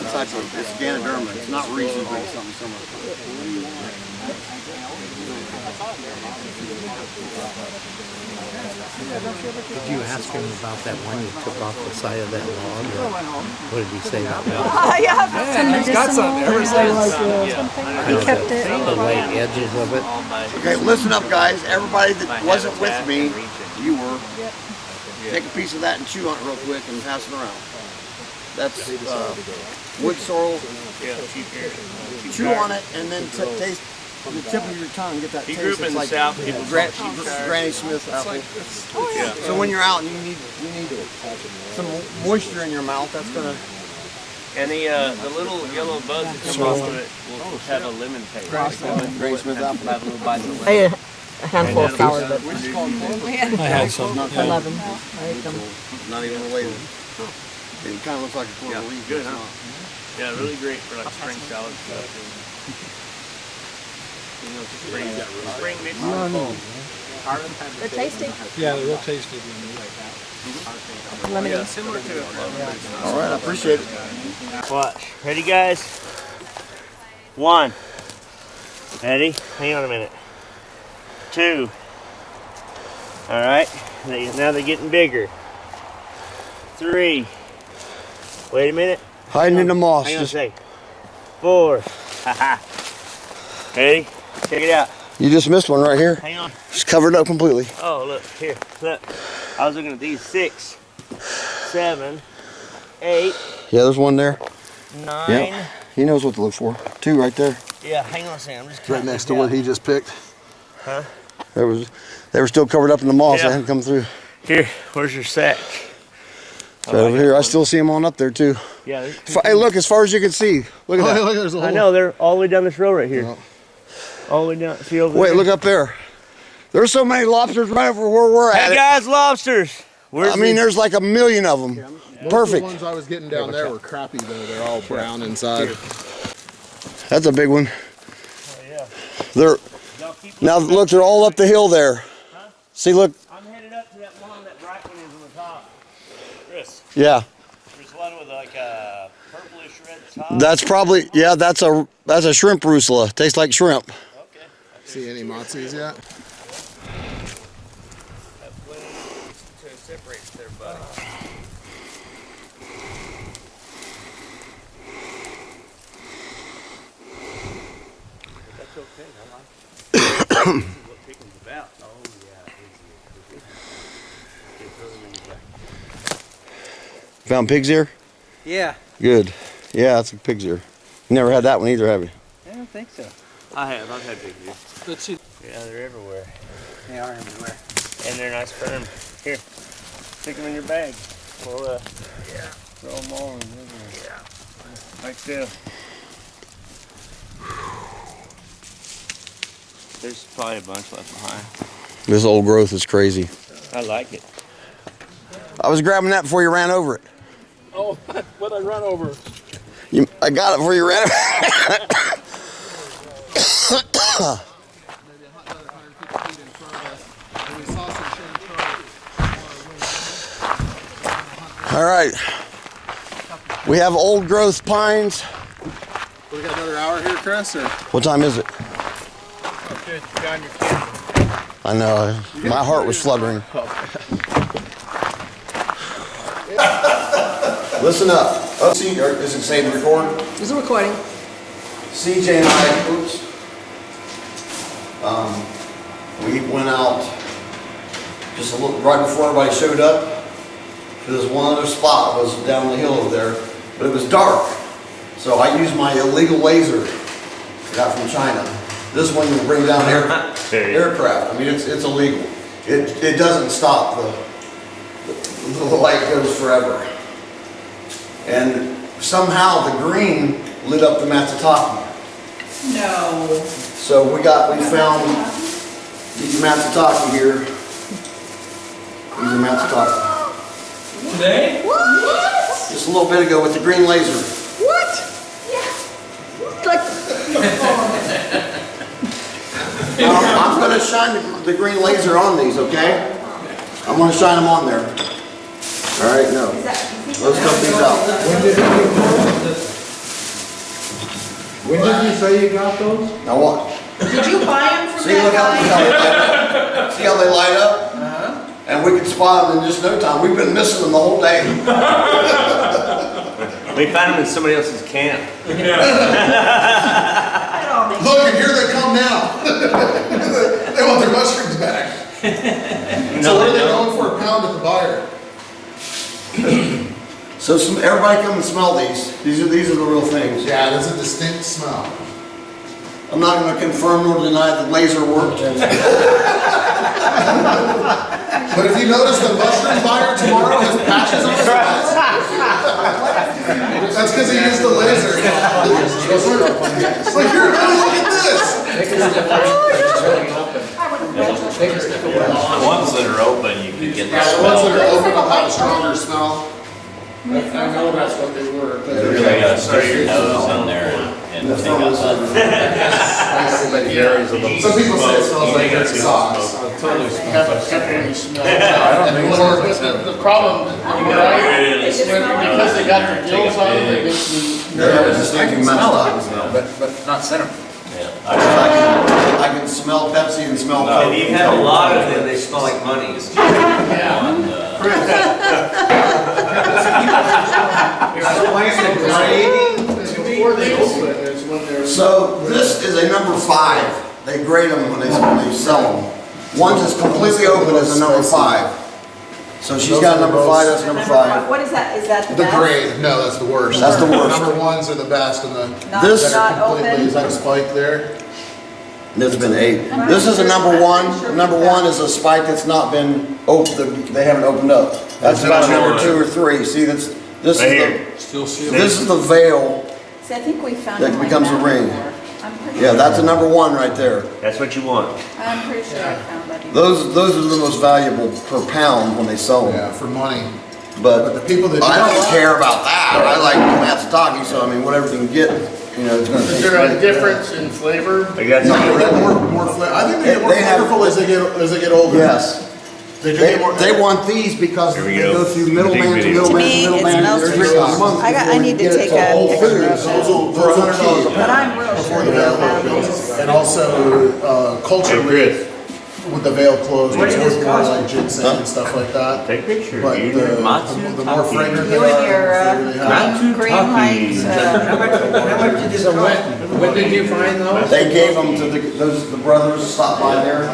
the type of, it's Ganoderma. It's not Reese's, but it's something similar. Did you ask him about that one you took off the side of that log? Or what did he say about that? Yeah, some medicinal. He kept it. The light edges of it. Okay, listen up, guys. Everybody that wasn't with me, you were. Take a piece of that and chew on it real quick and pass it around. That's wood sorrel. Chew on it and then taste on the tip of your tongue. Get that taste. He grew up in the like South. Granny Smith apple. So when you're out and you need some moisture in your mouth, that's gonna. And the little yellow buds that come off of it will have a lemon taste. Granny Smith apple. Have a little bite of lemon. I ate a handful of sour, but I had some. I love them. I ate them. Not even related. It kind of looks like a clover leaf. Good, huh? Yeah, really great for like spring salad stuff. You know, spring mix and fall. They're tasty. Yeah, they're real tasty. Lemony. Yeah, similar to it. All right, I appreciate it. Watch. Ready, guys? 1. Ready? Hang on a minute. 2. All right. Now they're getting bigger. 3. Wait a minute. Hiding in the moss. Hang on a second. 4. Haha. Ready? Check it out. You just missed one right here. Hang on. It's covered up completely. Oh, look. Here. Look. I was looking at these. 6, 7, 8, Yeah, there's one there. 9. Yeah. He knows what to look for. 2 right there. Yeah, hang on a second. I'm just Right next to what he just picked. Huh? They were still covered up in the moss. Yeah. They hadn't come through. Here. Where's your sack? It's right over here. I still see them on up there too. Yeah. Hey, look, as far as you can see. Look at that. Look, there's a I hole. know. They're all the way down this road right here. All the way down. See over Wait, there? look up there. There's so many lobsters right over where we're at. Hey, guys, lobsters. I mean, there's like a million of them. Most Perfect. of the ones I was getting down there were crappy though. They're all brown inside. That's a big one. Oh, yeah. They're now look. They're all up the hill there. Huh? See, look. I'm headed up to that one that bright one is on the top. Chris, Yeah. there's one with like a purplish red top. That's probably That's a shrimp rusula. Tastes like shrimp. Okay. See any Motzies yet? That blue to separate their buddy. That's okay. I like it. What picking's about. Oh yeah. Found pig's ear? Yeah. Good. Yeah, that's a pig's ear. You never had that one either, have you? I don't think so. I have. I've had big views. Let's see. Yeah, they're everywhere. They are everywhere. And they're nice firm. Here, stick them in your bag. We'll, yeah. Throw them all in there. Yeah. Like so. There's probably a bunch left behind. This old growth is crazy. I like it. I was grabbing that before you ran over it. Oh, what I run over? I got it before you ran over All right. We have old growth pines. We got another hour here, Chris? Or? What time is it? Good, you're on your camera. I know. My heart was fluttering. Listen up. Oh, see, is it saved to record? Is it recording? CJ and I, we went out just a little right before everybody showed up. There's one other spot was down the hill over there, but it was dark. So I used my illegal laser I got from China. This one will bring down aircraft. I mean, it's illegal. It doesn't stop. The light goes forever. And somehow the green lit up the matsutake. No. So we found these matsutake here. These are matsutake. Today? What? Just a little bit ago with the green laser. What? Yeah. Like. I'm going to shine the green laser on these, okay? I'm going to shine them on there. All right, no. Let's dump these out. When did you say you got those? Now what? Did you buy them from See, look how, see how they light up? And we can spot them in just no time. We've been missing them the whole day. We found them in somebody else's camp. It all makes Look, and here they come now. They want their mushrooms back. So what are they going for a pound at the buyer? So everybody come and smell these. These are the real things. Yeah, there's a distinct smell. I'm not going to confirm nor deny that laser worked. But if you notice, the mushroom buyer tomorrow has patches on his eyes. That's because he used the laser. It's like, here, look at this. The ones that are open, you can get the The ones that smell. are open will have a stronger smell. I know that's what they were. You gotta stick your nose in there and take out the. Some people say it smells like it's sauce. Totally smell. I don't think the problem, because they got their gills on them, they but not cinnamon. I can smell Pepsi and smell Coke. If you have a lot of them, they smell like monies. So this is a number 5. They grade them when they sell them. One's is completely open as a number 5. So she's got a number 5, that's number 5. What is that? Is that the The best? grade, no, that's the worst. That's the worst. Number 1s are the best, and the This- that are Not completely, open? is that a spike there? There's been 8. This is a number 1. Number 1 is a spike that's not been opened, they haven't opened up. That's about number 2 or 3. See, this is the veil. See, I think we found That one like becomes a that ring. before. I'm pretty Yeah, sure. that's a number 1 right there. That's what you want. I'm pretty sure I found that. Those are the most valuable per pound when they sell them. Yeah, for money. But the people that I do don't that- care about that. I like Matsutake, so I mean, whatever you can get, you know, it's going to Is taste there a great. difference in flavor? They got No, some. they get more flavor. I think they get more They have- flavorful as they get older. Yes. They do get more. They want these because Here we they go. go through middleman to Take middleman to video. To me, it middleman. smells They're delicious. drinking a month I before need you to get it take to a Whole picture Foods of that. for $100 a But pound. I'm real Before sure the veil about opens. those. And also, culturally, with the veil closed, it's worth more like ginseng and stuff like that. Take a picture. But the more fragrant they You are, and your the flavor they have. green lights. How much did this cost? When did you find those? They gave them to the brothers stopped by there.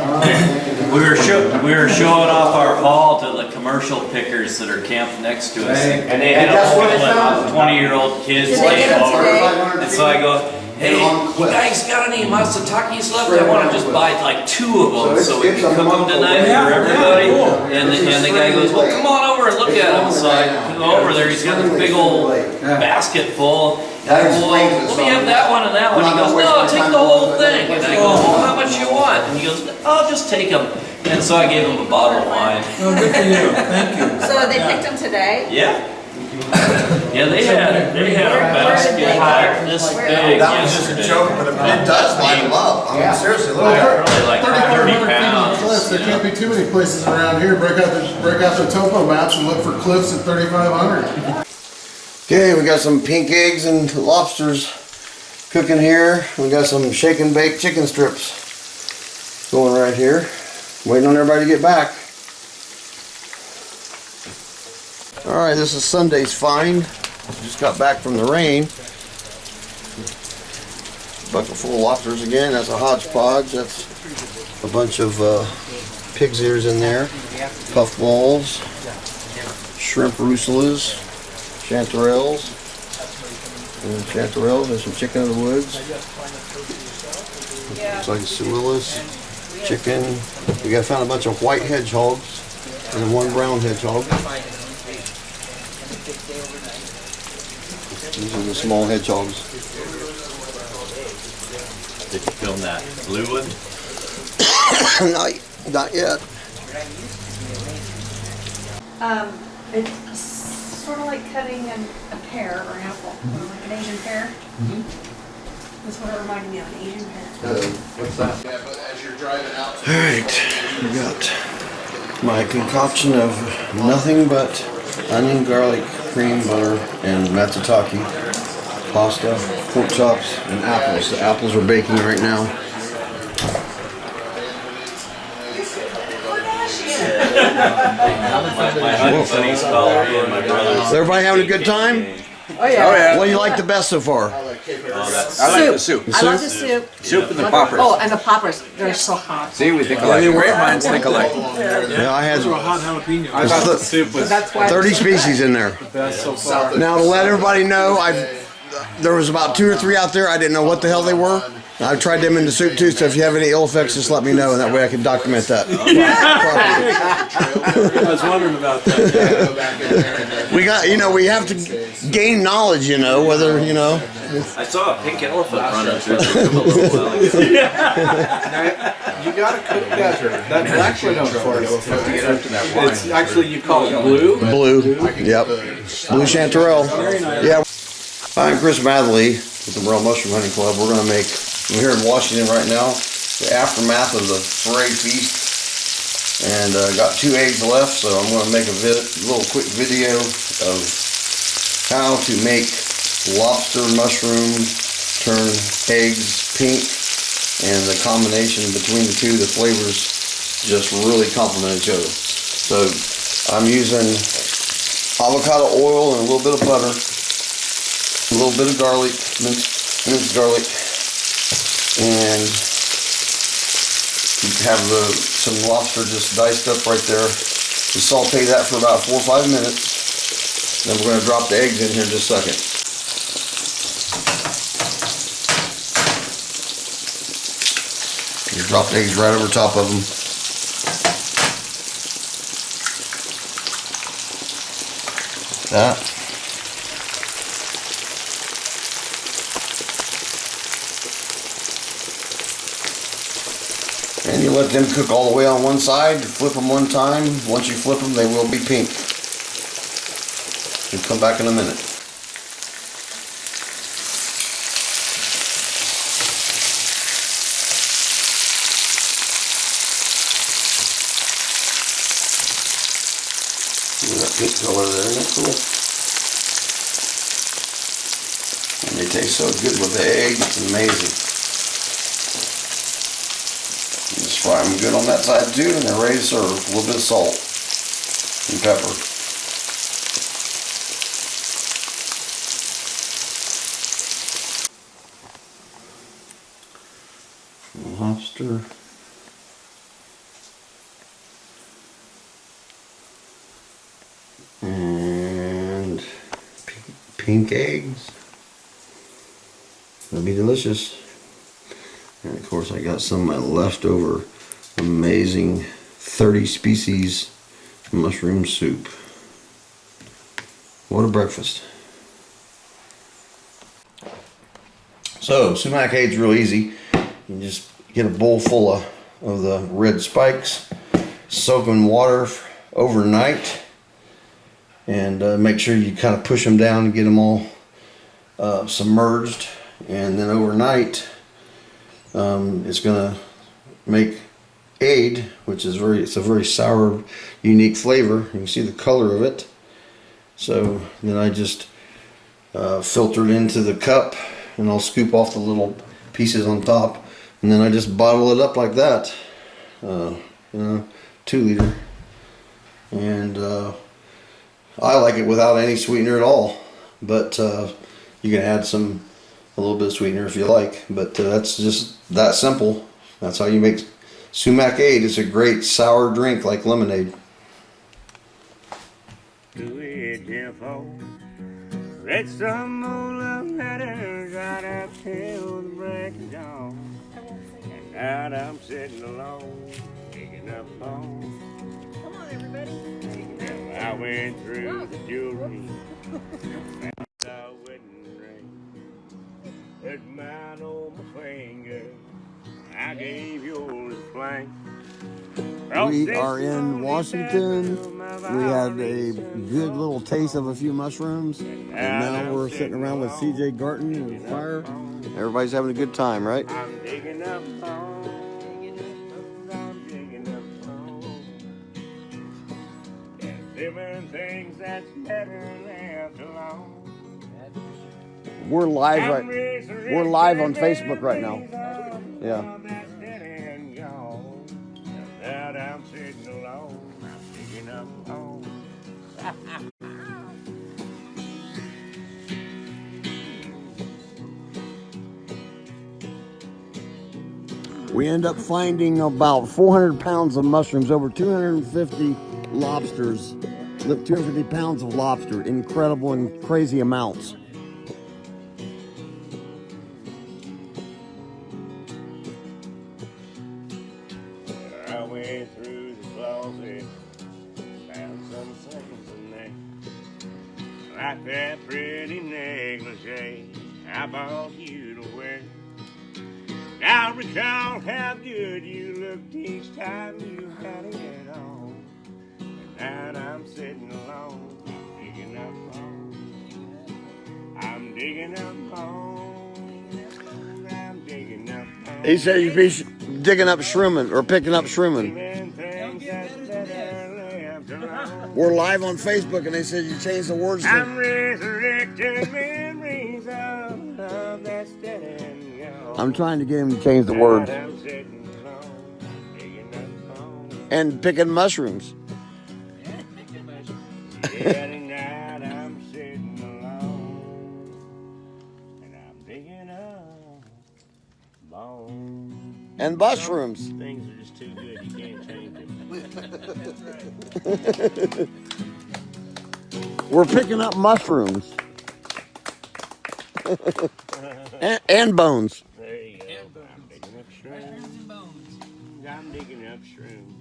We were showing off our haul to the commercial pickers that are camped next to us. And they had a That's whole where they found them. 20-year-old kids Did they laying get them over. today? And so I go, hey, you guys got any Matsutakis left? I want to just buy like 2 of them so we can cook them tonight for everybody. And the guy goes, well, come on over and look at them. So I go over there, he's got this big old basket full. And I go, well, let me have that one and that one. He goes, no, take the whole thing. And I go, well, how much you want? And he goes, I'll just take them. And so I gave him a bottle of wine. Oh, good for you, thank you. So they picked them today? Yeah. Yeah, they had a basket this big That was just a yesterday. joke, but it does light them up. I mean, seriously, look at it. Probably like 30 pounds. There can't be too many places around here. Break out the topo maps and look for cliffs at 3,500. Okay, we got some pink eggs and lobsters cooking here. We got some shake and bake chicken strips going right here. Waiting on everybody to get back. Alright, this is Sunday's find. Just got back from the rain. Bucket full of lobsters again. That's a hodgepodge. That's a bunch of pig's ears in there. Puff balls. Shrimp russelas. Chanterelles. And chanterelles. There's some chicken in the woods. Looks like suillas. Chicken. We found a bunch of white hedgehogs and then 1 brown hedgehog. These are the small hedgehogs. Did you film that blue one? Not yet. It's sort of like cutting a pear or an apple, like an Asian pear. That's what it reminded me of, an Asian pear. What's that? Yeah, but as you're driving out. Alright, we got my concoction of nothing but onion, garlic, cream, butter, and matsutake, pasta, pork chops, and apples. The apples are baking right now. My buddies called me and my brothers. Is everybody having a good time? Oh yeah. What do you like the best so far? I like the soup. I love the soup. Soup and the poppers. Oh, and the poppers. They're so hot. See, we think alike. Great minds think alike. Yeah, I had Hot jalapeno. I thought the soup was That's why. 30 species in there. best so far. Now to let everybody know, there was about 2 or 3 out there. I didn't know what the hell they were. I tried them in the soup too, so if you have any ill effects, just let me know, and that way I can document that. I was wondering about that. We got, we have to gain knowledge, whether, I saw a pink elephant running through the room a little while ago. You gotta cook that black widow for us to get up to that wine. It's actually, you call it blue? Blue, yep. Blue chanterelle. Yeah. I'm Chris Matherly with the Morel Mushroom Hunting Club. I'm here in Washington right now, the aftermath of the Foray feast. And got 2 eggs left, so I'm going to make a little quick video of how to make lobster mushrooms turn eggs pink, and the combination between the two, the flavors just really complement each other. So I'm using avocado oil and a little bit of butter, a little bit of garlic, minced garlic, and you have some lobster just diced up right there. Just saute that for about 4 or 5 minutes. Then we're going to drop the eggs in here in just a second. You drop the eggs right over top of them. Like that. And you let them cook all the way on one side, flip them one time. Once you flip them, they will be pink. We'll come back in a minute. Look at that pink color there, isn't that cool? And they taste so good with the egg, it's amazing. Just fry them good on that side too, and they're ready to serve. A little bit of salt and pepper. Lobster. And pink eggs. It'll be delicious. And of course I got some of my leftover amazing 30 species mushroom soup. What a breakfast. So sumac aid's real easy. You just get a bowl full of the red spikes, soak them in water overnight, and make sure you kind of push them down and get them all submerged. And then overnight it's gonna make aid, which is it's a very sour, unique flavor. You can see the color of it. So then I just filter it into the cup, and I'll scoop off the little pieces on top, and then I just bottle it up like that. 2 liter, and I like it without any sweetener at all, but you can add a little bit of sweetener if you like, but that's just that simple. That's how you make sumac aid. It's a great sour drink like lemonade. Let some old love letters right up till the break of dawn. And now I'm sitting alone, picking up home. Come on, everybody. I went through the jewelry, found the wedding ring, put mine on my finger. I gave yours a flank. We are in Washington. We had a good little taste of a few mushrooms, and now we're sitting around with CJ Garton and fire. Everybody's having a good time, right? I'm digging up home. I'm digging up home. There's different things that's better left alone. We're live on Facebook right now. Yeah. That I'm sitting alone. We end up finding about 400 pounds of mushrooms, over 250 lobsters, 250 pounds of lobster, incredible and crazy amounts. I went through the closet, found some things in there, like that pretty negligee I bought you to wear. I recall how good you looked each time you had it on. And now I'm sitting alone, digging up home. I'm digging up home. I'm digging up home. He said you'd be digging up shrooming or picking up shrooming. We're live on Facebook and they said you changed the words to... I'm resurrecting memories of love that's dead and gone. I'm trying to get him to change the words. And picking mushrooms. Yeah, tonight I'm sitting alone, and I'm digging up bones. And mushrooms. Things are just too good, you can't change them. We're picking up mushrooms. and bones. There you go. I'm digging up shrooms. I'm digging up shrooms.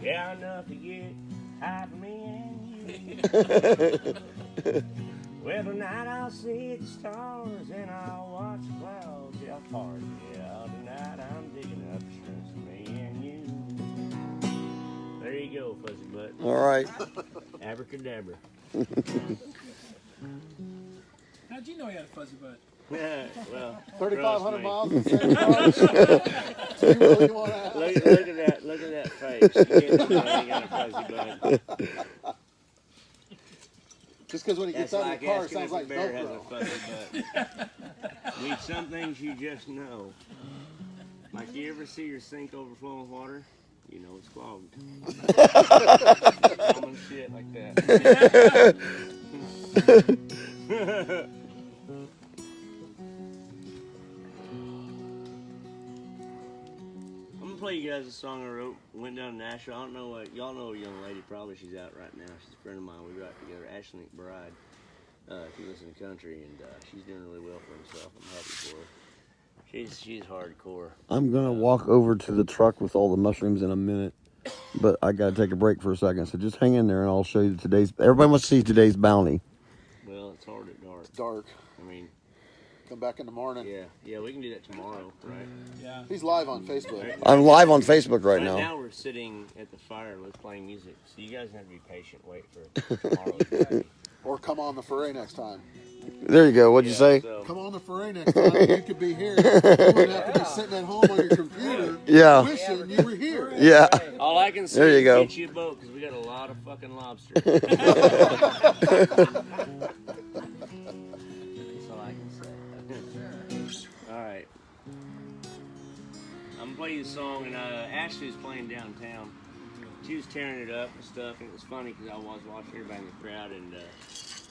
Yeah, enough to get high for me and you. Well, tonight I'll see the stars and I'll watch the clouds apart. Yeah, tonight I'm digging up shrooms for me and you. There you go, fuzzy butt. All right. Abracadabra. How'd you know he had a fuzzy butt? Yeah, well, 3,500 miles in the same car. You really want to look at that face. You can't tell he got a fuzzy butt. Just because when he gets out of the car, it sounds like bear has a Velcro. fuzzy butt. Need some things you just know. Like, you ever see your sink overflowing with water? You know it's clogged. Common shit like that. I'm gonna play you guys a song I wrote. Went down to Nashville. I don't know what y'all know. A young lady, probably she's out right now. She's a friend of mine. We grew up together. Ashley McBride. If you listen to country, and she's doing really well for herself. I'm happy for her. She's hardcore. I'm going to walk over to the truck with all the mushrooms in a minute, but I got to take a break for a second. So just hang in there and I'll show you today's... Everybody wants to see today's bounty. Well, it's hard at dark. It's dark. I mean... Come back in the morning. Yeah, we can do that tomorrow, right? Yeah. He's live on Facebook. I'm live on Facebook right now. Right now we're sitting at the fire playing music, so you guys have to be patient. Wait for tomorrow's day. Or come on the Foray next time. There you go. What'd you say? So. Come on the Foray next time. You could be here. You wouldn't have to be sitting at home on your computer wishing you were here. Yeah. All I can say there you is go. get you a boat, because we got a lot of fucking lobsters. That's all I can say. All right. I'm going to play you a song, and Ashley was playing downtown. She was tearing it up and stuff, and it was funny because I was watching everybody in the crowd, and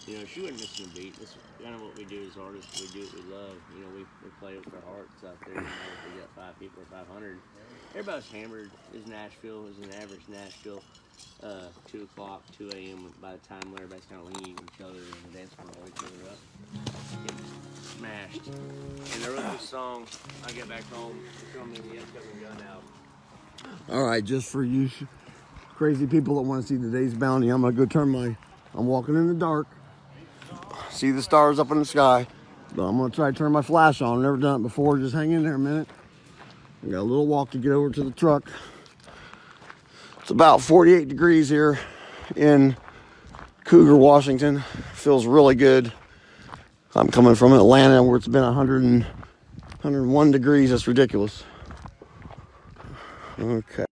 you know, she wasn't missing a beat. This is kind of what we do as artists. We do what we love. You know, we play with our hearts out there. You know, if we got 5 people or 500. Everybody's hammered. It's Nashville. It's an average Nashville. 2 o'clock, 2 a.m. By the time when everybody's kind of leaning at each other and the dance floor all each other up, getting smashed. And I wrote this song. I get back home. Filmed me the upcoming gun out. All right, just for you crazy people that want to see today's bounty, I'm going to go I'm walking in the dark. See the stars up in the sky. But I'm going to try to turn my flash on. I've never done it before. Just hang in there a minute. I got a little walk to get over to the truck. It's about 48 degrees here in Cougar, Washington. Feels really good. I'm coming from Atlanta where it's been 101 degrees. That's ridiculous. Okay.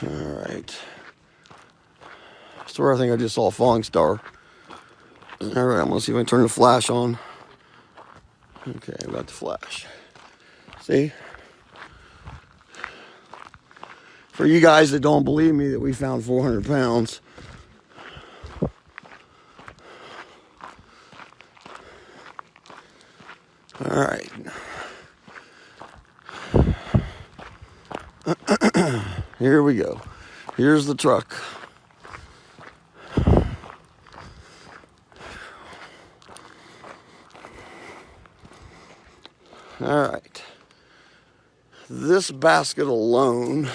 All right. So I think I just saw a falling star. All right, I'm gonna see if I can turn the flash on. Okay, I got the flash. See? For you guys that don't believe me that we found 400 pounds, all right. Here we go. Here's the truck. All right. This basket alone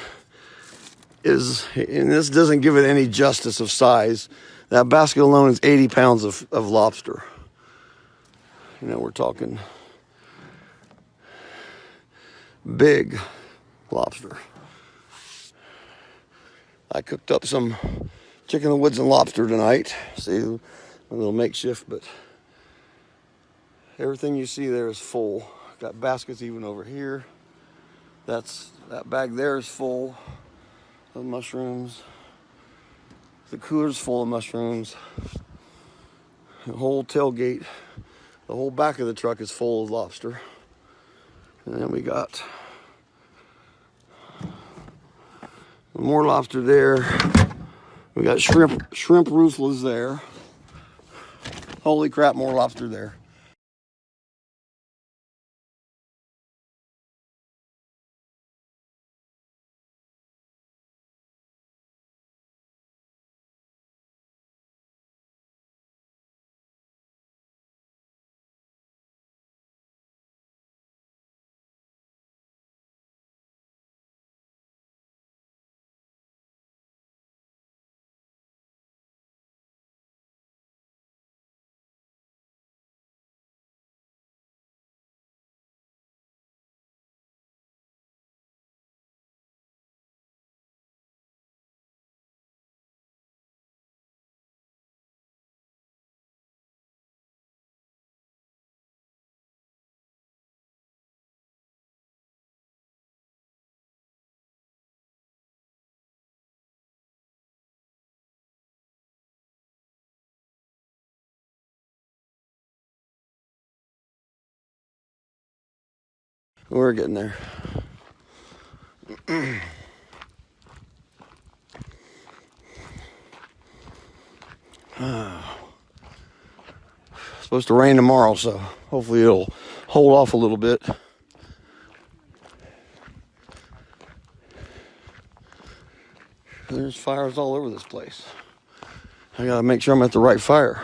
is, and this doesn't give it any justice of size, that basket alone is 80 pounds of lobster. You know, we're talking big lobster. I cooked up some chicken in the woods and lobster tonight. See, a little makeshift, but everything you see there is full. Got baskets even over here. That bag there is full of mushrooms. The cooler's full of mushrooms. The whole tailgate, the whole back of the truck is full of lobster. And then we got more lobster there. We got shrimp roofless there. Holy crap, more lobster there. We're getting there. Supposed to rain tomorrow, so hopefully it'll hold off a little bit. There's fires all over this place. I gotta make sure I'm at the right fire.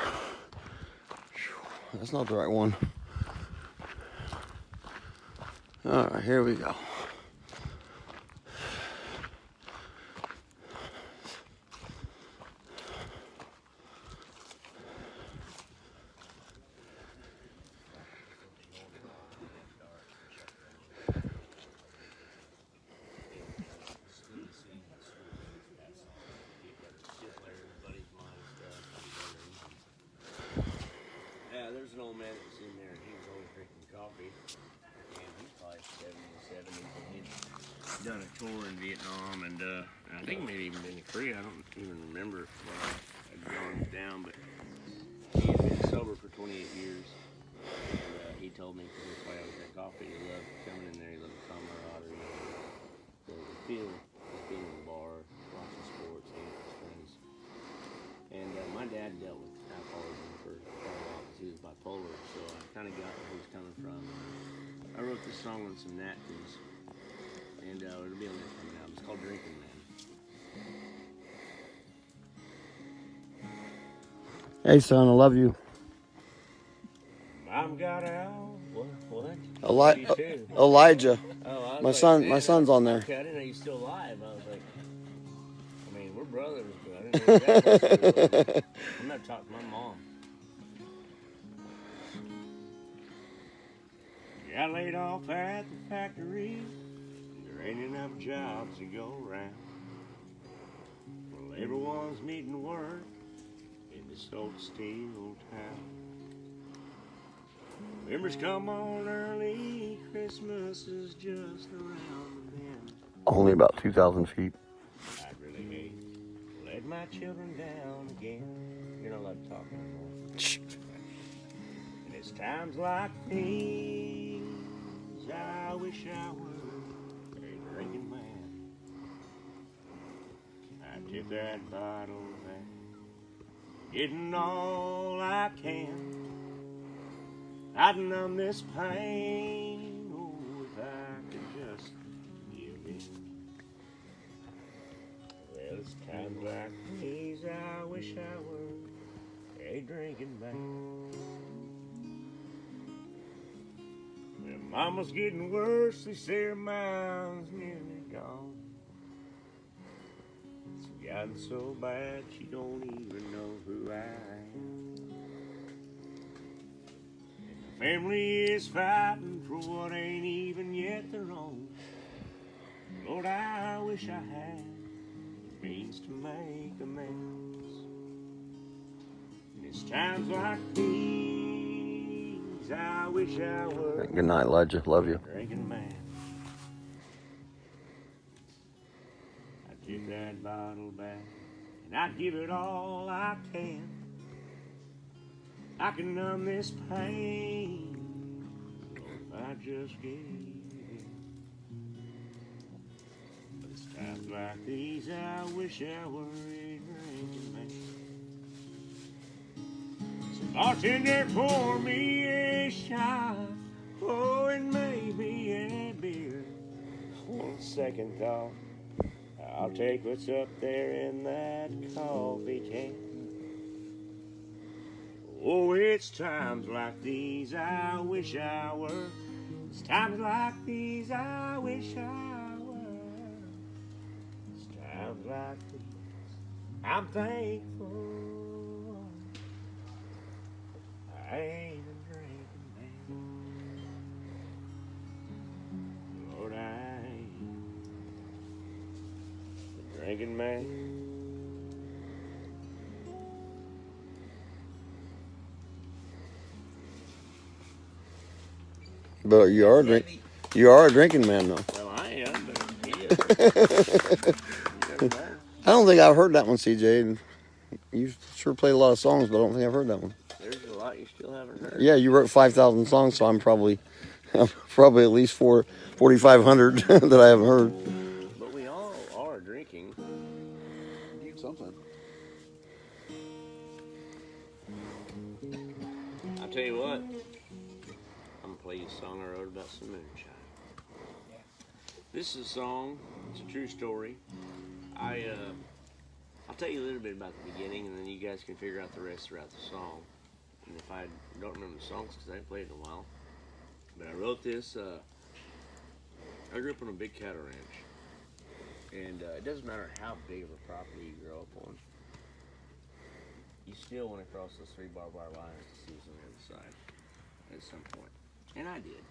That's not the right one. All right, here we go. There's an old man that was in there, and he was always drinking coffee, and he's probably 70s, and he'd done a tour in Vietnam, and I think maybe even been to Korea. I don't even remember when I'd gone down, but he had been sober for 28 years, and he told me, because that's why I always had coffee, he loved coming in there, he loved the camaraderie, the feel, just being in the bar, watching sports, hanging with his friends. And my dad dealt with alcoholism for quite a while because he was bipolar, so I kind of got where he was coming from. I wrote this song on some napkins, and it'll be on this coming album. It's called Drinking Man. Hey son, I love you. Mom got out. What? Elijah. Oh, My son's on there. Okay, I didn't know you were still alive. I was like, I mean, we're brothers, but I didn't know that. I'm not talking to my mom. Got laid off at the factory. There ain't enough jobs to go around. Well, everyone's needing work in this old steel town. November's come on early, Christmas is just around the bend. Only about 2,000 feet. I'd really hate to let my children down again. You're not allowed to talk anymore. And it's times like these, I wish I were a drinking man. get that bottle back. Getting all I can. I'd numb this pain. Oh, if I could just give in. Well, it's times like these I wish I were a drinking man. Well, Mama's getting worse. They say her mind's nearly gone. It's gotten so bad she don't even know who I am. And the family is fighting for what ain't even yet their own. Lord, I wish I had the means to make amends. And it's times like these I wish I were. Good night, Elijah. Love you. Drinking man. I take that bottle back and I give it all I can. I can numb this pain if I just gave in. But it's times like these I wish I were a drinking man. So bartender, pour me a shot, oh, and maybe a beer. On second thought, I'll take what's up there in that coffee can. Oh, it's times like these I wish I were. It's times like these I wish I were. It's times like these I'm thankful I ain't a drinking man. Lord, I ain't a drinking man. But you are a drinking man, though. Well, I am, but he is. I don't think I've heard that one, CJ. And you sure played a lot of songs, but I don't think I've heard that one. There's a lot you still haven't heard. Yeah, you wrote 5,000 songs, so I'm probably at least 4,500 that I haven't heard. But we all are drinking. Something. I'll tell you what. I'm gonna play you a song I wrote about some moonshine. This is a song. It's a true story. I'll tell you a little bit about the beginning, and then you guys can figure out the rest throughout the song. And if I don't remember the songs because I haven't played in a while, but I wrote this. I grew up on a big cattle ranch, and it doesn't matter how big of a property you grow up on. You still want to cross those 3 barbed wire lines to see what's on the other side at some point. And I did.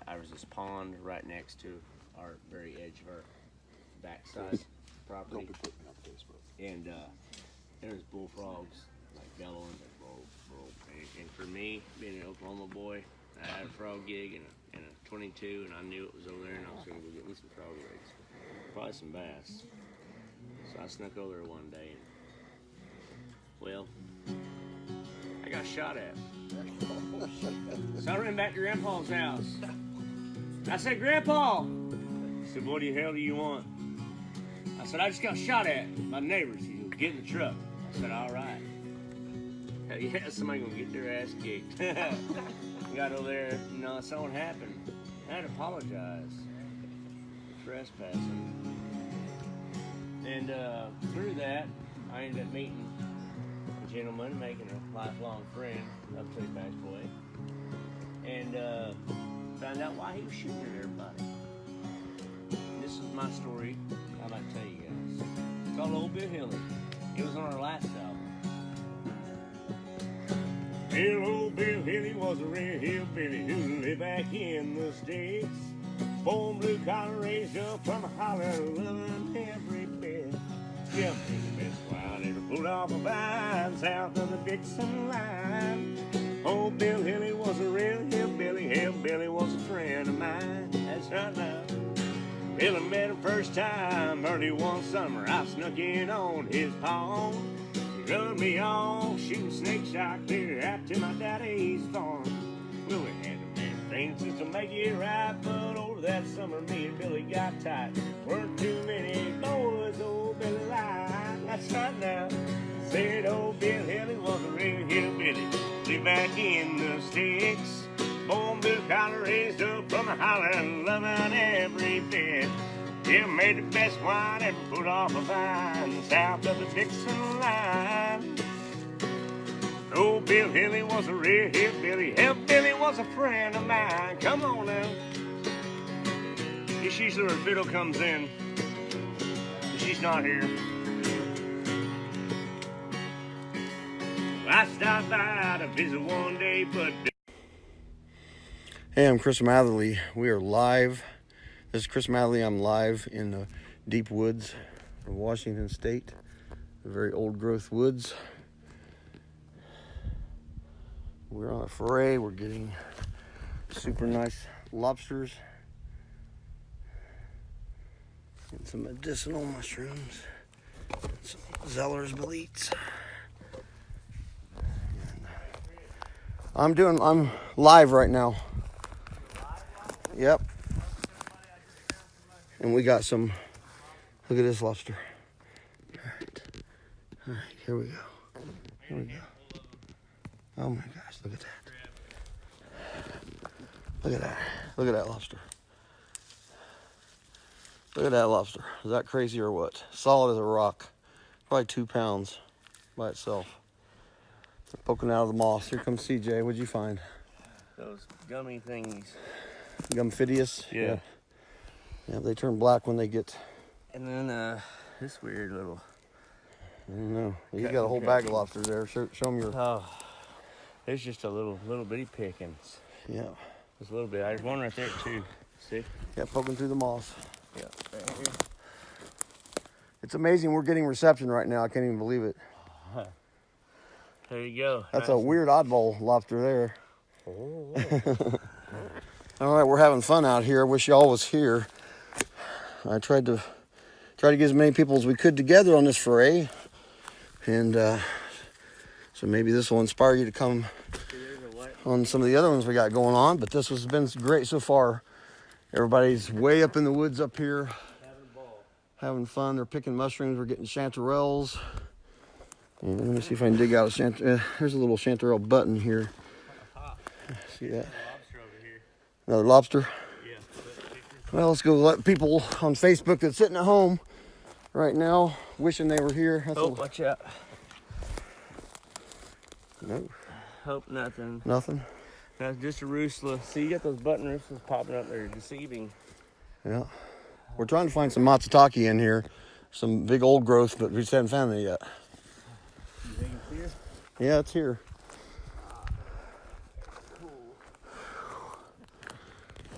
I was this pond right next to our very edge of our backside property. And there was bullfrogs like bellowing, like roll. And for me, being an Oklahoma boy, I had a frog gig and a 22, and I knew it was over there, and I was going to go get me some frog legs, probably some bass. So I snuck over there one day, and well, I got shot at. So I ran back to Grandpa's house. I said, Grandpa! He said, what the hell do you want? I said, I just got shot at by neighbors. He said, get in the truck. I said, all right. Yeah, somebody gonna get their ass kicked. Got over there, you know, saw what happened. I had to apologize for trespassing. And through that, I ended up meeting a gentleman, making a lifelong friend up to the back boy. And found out why he was shooting at everybody. And this is my story I'd like to tell you guys. It's called Old Bill Hilly. It was on our last album. Well, old Bill Hilly was a real hillbilly who lived back in the sticks. Born blue collar, raised up from a holler, loving every bit. Jumping the best wild ever pulled off a vine south of the Dixon line. Old Bill Hilly was a real hillbilly. Hillbilly was a friend of mine. That's right now. Bill, I met him first time early one summer. I snuck in on his pond. He run me off, shooting snake shot clear out to my daddy's farm. Well, we had a man Things used to make it right, but over that summer me and Billy got tight. Weren't too many boys, old Billy lied. That's right now. Said old Bill Hilly was a real hillbilly. Lived back in the sticks. Born blue collar, raised up from the holler, loving every bit. Yeah, made the best wine ever put off a vine south of the Dixon line. Old Bill Hilly was a real hillbilly. Hillbilly was a friend of mine. Come on now. If she's her fiddle comes in. She's not here. I stopped by to visit one day, but... Hey, I'm Chris Matherly. We are live. This is Chris Matherly. I'm live in the deep woods of Washington State. The very old growth woods. We're on a foray. We're getting super nice lobsters and some medicinal mushrooms and some Zeller's boletes. I'm live right now. Yep. And we got some, look at this lobster. All right, here we go. Here we go. Oh my gosh, look at that. Look at that. Look at that lobster. Look at that lobster. Is that crazy or what? Solid as a rock. Probably 2 pounds by itself. They're poking out of the moss. Here comes CJ. What'd you find? Those gummy thingies. Gumphidius? Yeah. Yeah, they turn black when they get... And then this weird little... I don't know. You got a whole bag of lobsters there. Show them your... Oh, there's just a little bitty pickings. Yeah. Just a little bit. There's one right there too. See? Yeah, poking through the moss. Yeah, right here. It's amazing we're getting reception right now. I can't even believe it. There you go. That's nice. a weird oddball lobster there. Oh. All right, we're having fun out here. I wish y'all was here. I tried to get as many people as we could together on this foray. And so maybe this will inspire you to come on some of the other ones we got going on. But this has been great so far. Everybody's way up in the woods up here. Having fun. They're picking mushrooms. We're getting chanterelles. And let me see if I can dig out a chanterelle. There's a little chanterelle button here. See that? Another lobster? Yeah. Well, let's go let people on Facebook that's sitting at home right now wishing they were here. That's watch out. No. Hope nothing. Nothing? That's just a roostla. See, you got those button roostlers popping up there, deceiving. Yeah. We're trying to find some matsutake in here. Some big old growth, but we just haven't found any yet. You think it's here? Yeah, it's here. Cool.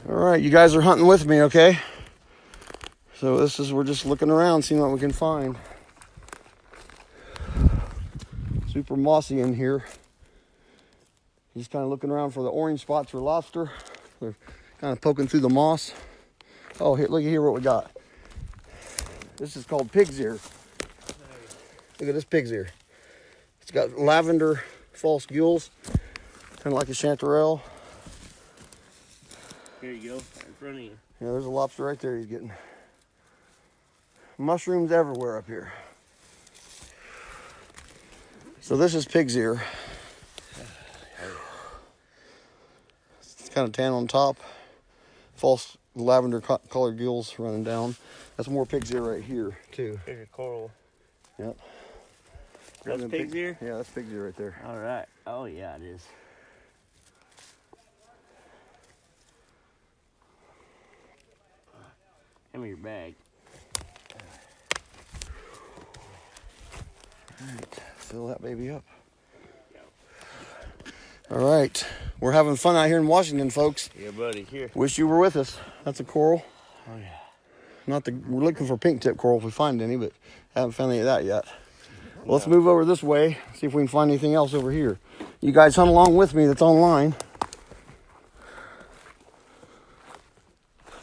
All right, you guys are hunting with me, okay? So we're just looking around, seeing what we can find. Super mossy in here. Just kind of looking around for the orange spots for lobster. They're kind of poking through the moss. Oh, here, look at here what we got. This is called pig's ear. Look at this pig's ear. It's got lavender false gills, kind of like a chanterelle. Here you go, right in front of you. Yeah, there's a lobster right there he's getting. Mushrooms everywhere up here. So this is pig's ear. It's kind of tan on top. False lavender colored gills running down. That's more pig's ear right here too. Here's a coral. Yep. That's pig's ear? Yeah, that's pig's ear right there. All right. Oh yeah, it is. Give me your bag. All right, fill that baby up. All right, we're having fun out here in Washington, folks. Yeah, buddy. Here. Wish you were with us. That's a coral. Oh yeah. We're looking for pink tip coral if we find any, but haven't found any of that yet. Well, let's move over this way, see if we can find anything else over here. You guys hunt along with me that's online.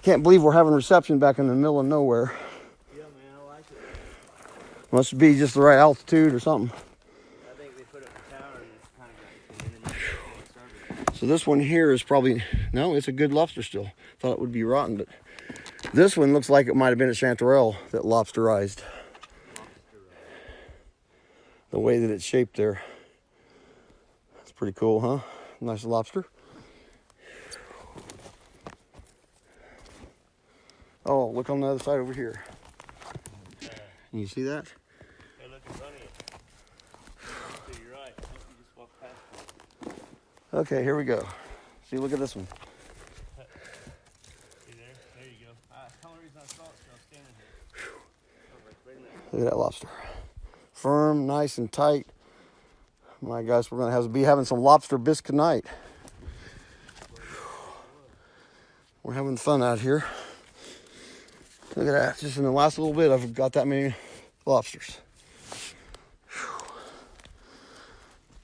Can't believe we're having reception back in the middle of nowhere. Yeah, man, I like it. Must be just the right altitude or something. I think they put up the tower and it's kind of got So this one here is probably, no, it's a good lobster still. Thought it would be rotten, but this one looks like it might have been a chanterelle that lobsterized. The way that it's shaped there. That's pretty cool, huh? Nice lobster. Oh, look on the other side over here. Can you see that? Hey, look, it's running. So you're right. You just walk past it. Okay, here we go. See, look at this one. See there? There you go. The only reason I saw it, so I was standing here. Look at that lobster. Firm, nice and tight. My gosh, we're gonna be having some lobster bisque tonight. We're having fun out here. Look at that, just in the last little bit, I've got that many lobsters.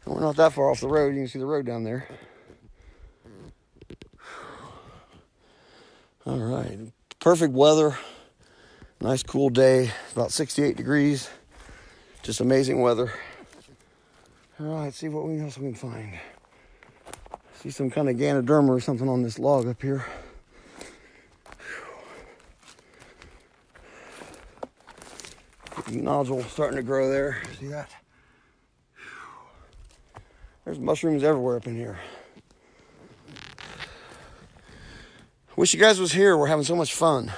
And we're not that far off the road. You can see the road down there. All right, perfect weather. Nice cool day, about 68 degrees. Just amazing weather. All right, see what else we can find. See some kind of Ganoderma or something on this log up here. Nodule starting to grow there. See that? There's mushrooms everywhere up in here. Wish you guys was here. We're having so much fun.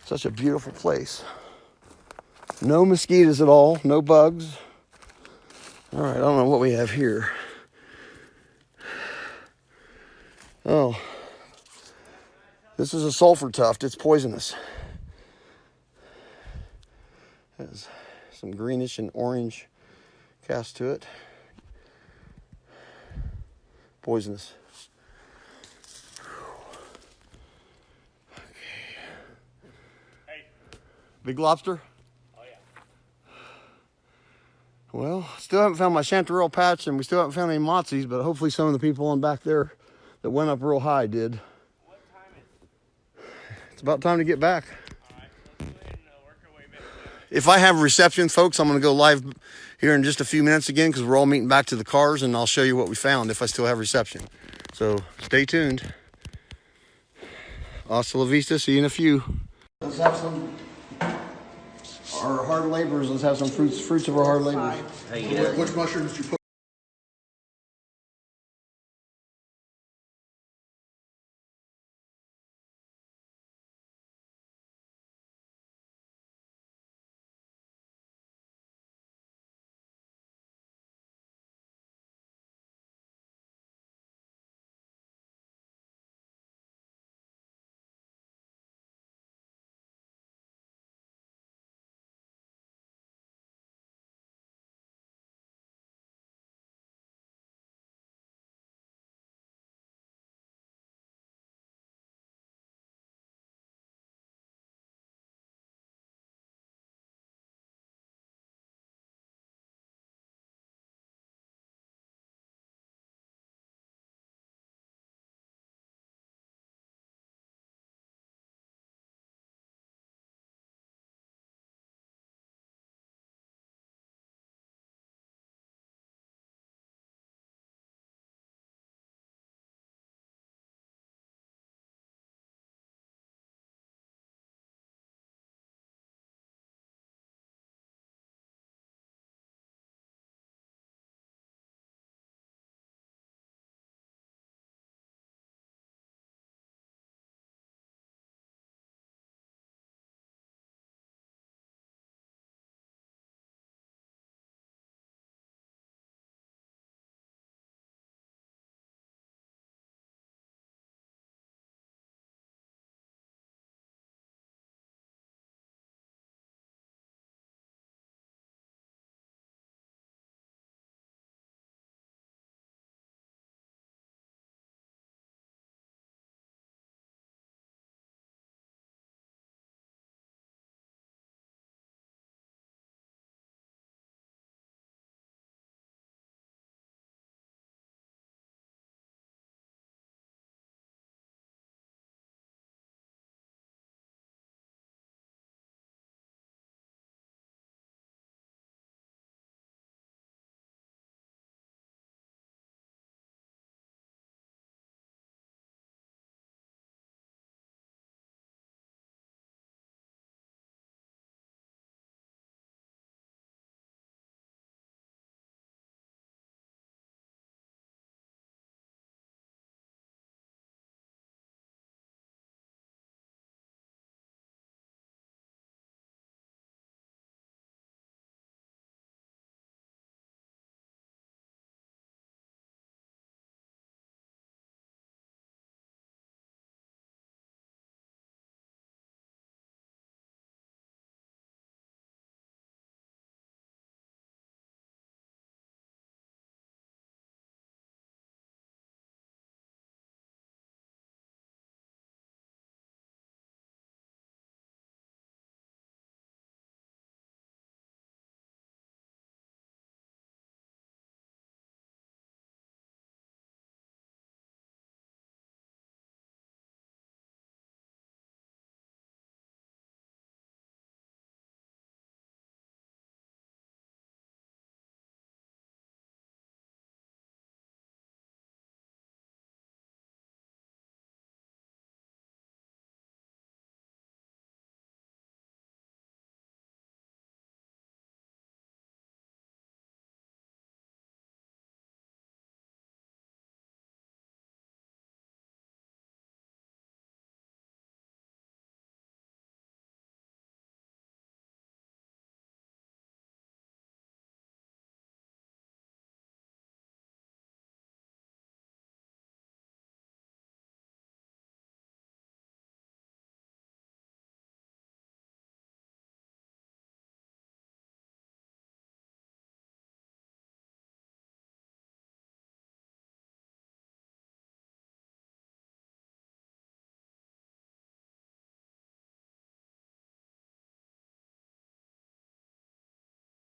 Such a beautiful place. No mosquitoes at all. No bugs. All right, I don't know what we have here. Oh. This is a sulfur tuft. It's poisonous. Has some greenish and orange cast to it. Poisonous. Hey. Big lobster? Oh, yeah. Well, still haven't found my chanterelle patch, and we still haven't found any mozzies, but hopefully some of the people on back there that went up real high did. What time is it? It's about time to get back. All right, let's go ahead and work our way back. If I have reception, folks, I'm going to go live here in just a few minutes again because we're all meeting back to the cars, and I'll show you what we found if I still have reception. So stay tuned. Hasta la vista. See you in a few. Let's have some, our hard laborers, let's have some fruits of our hard labors. Which mushrooms did you put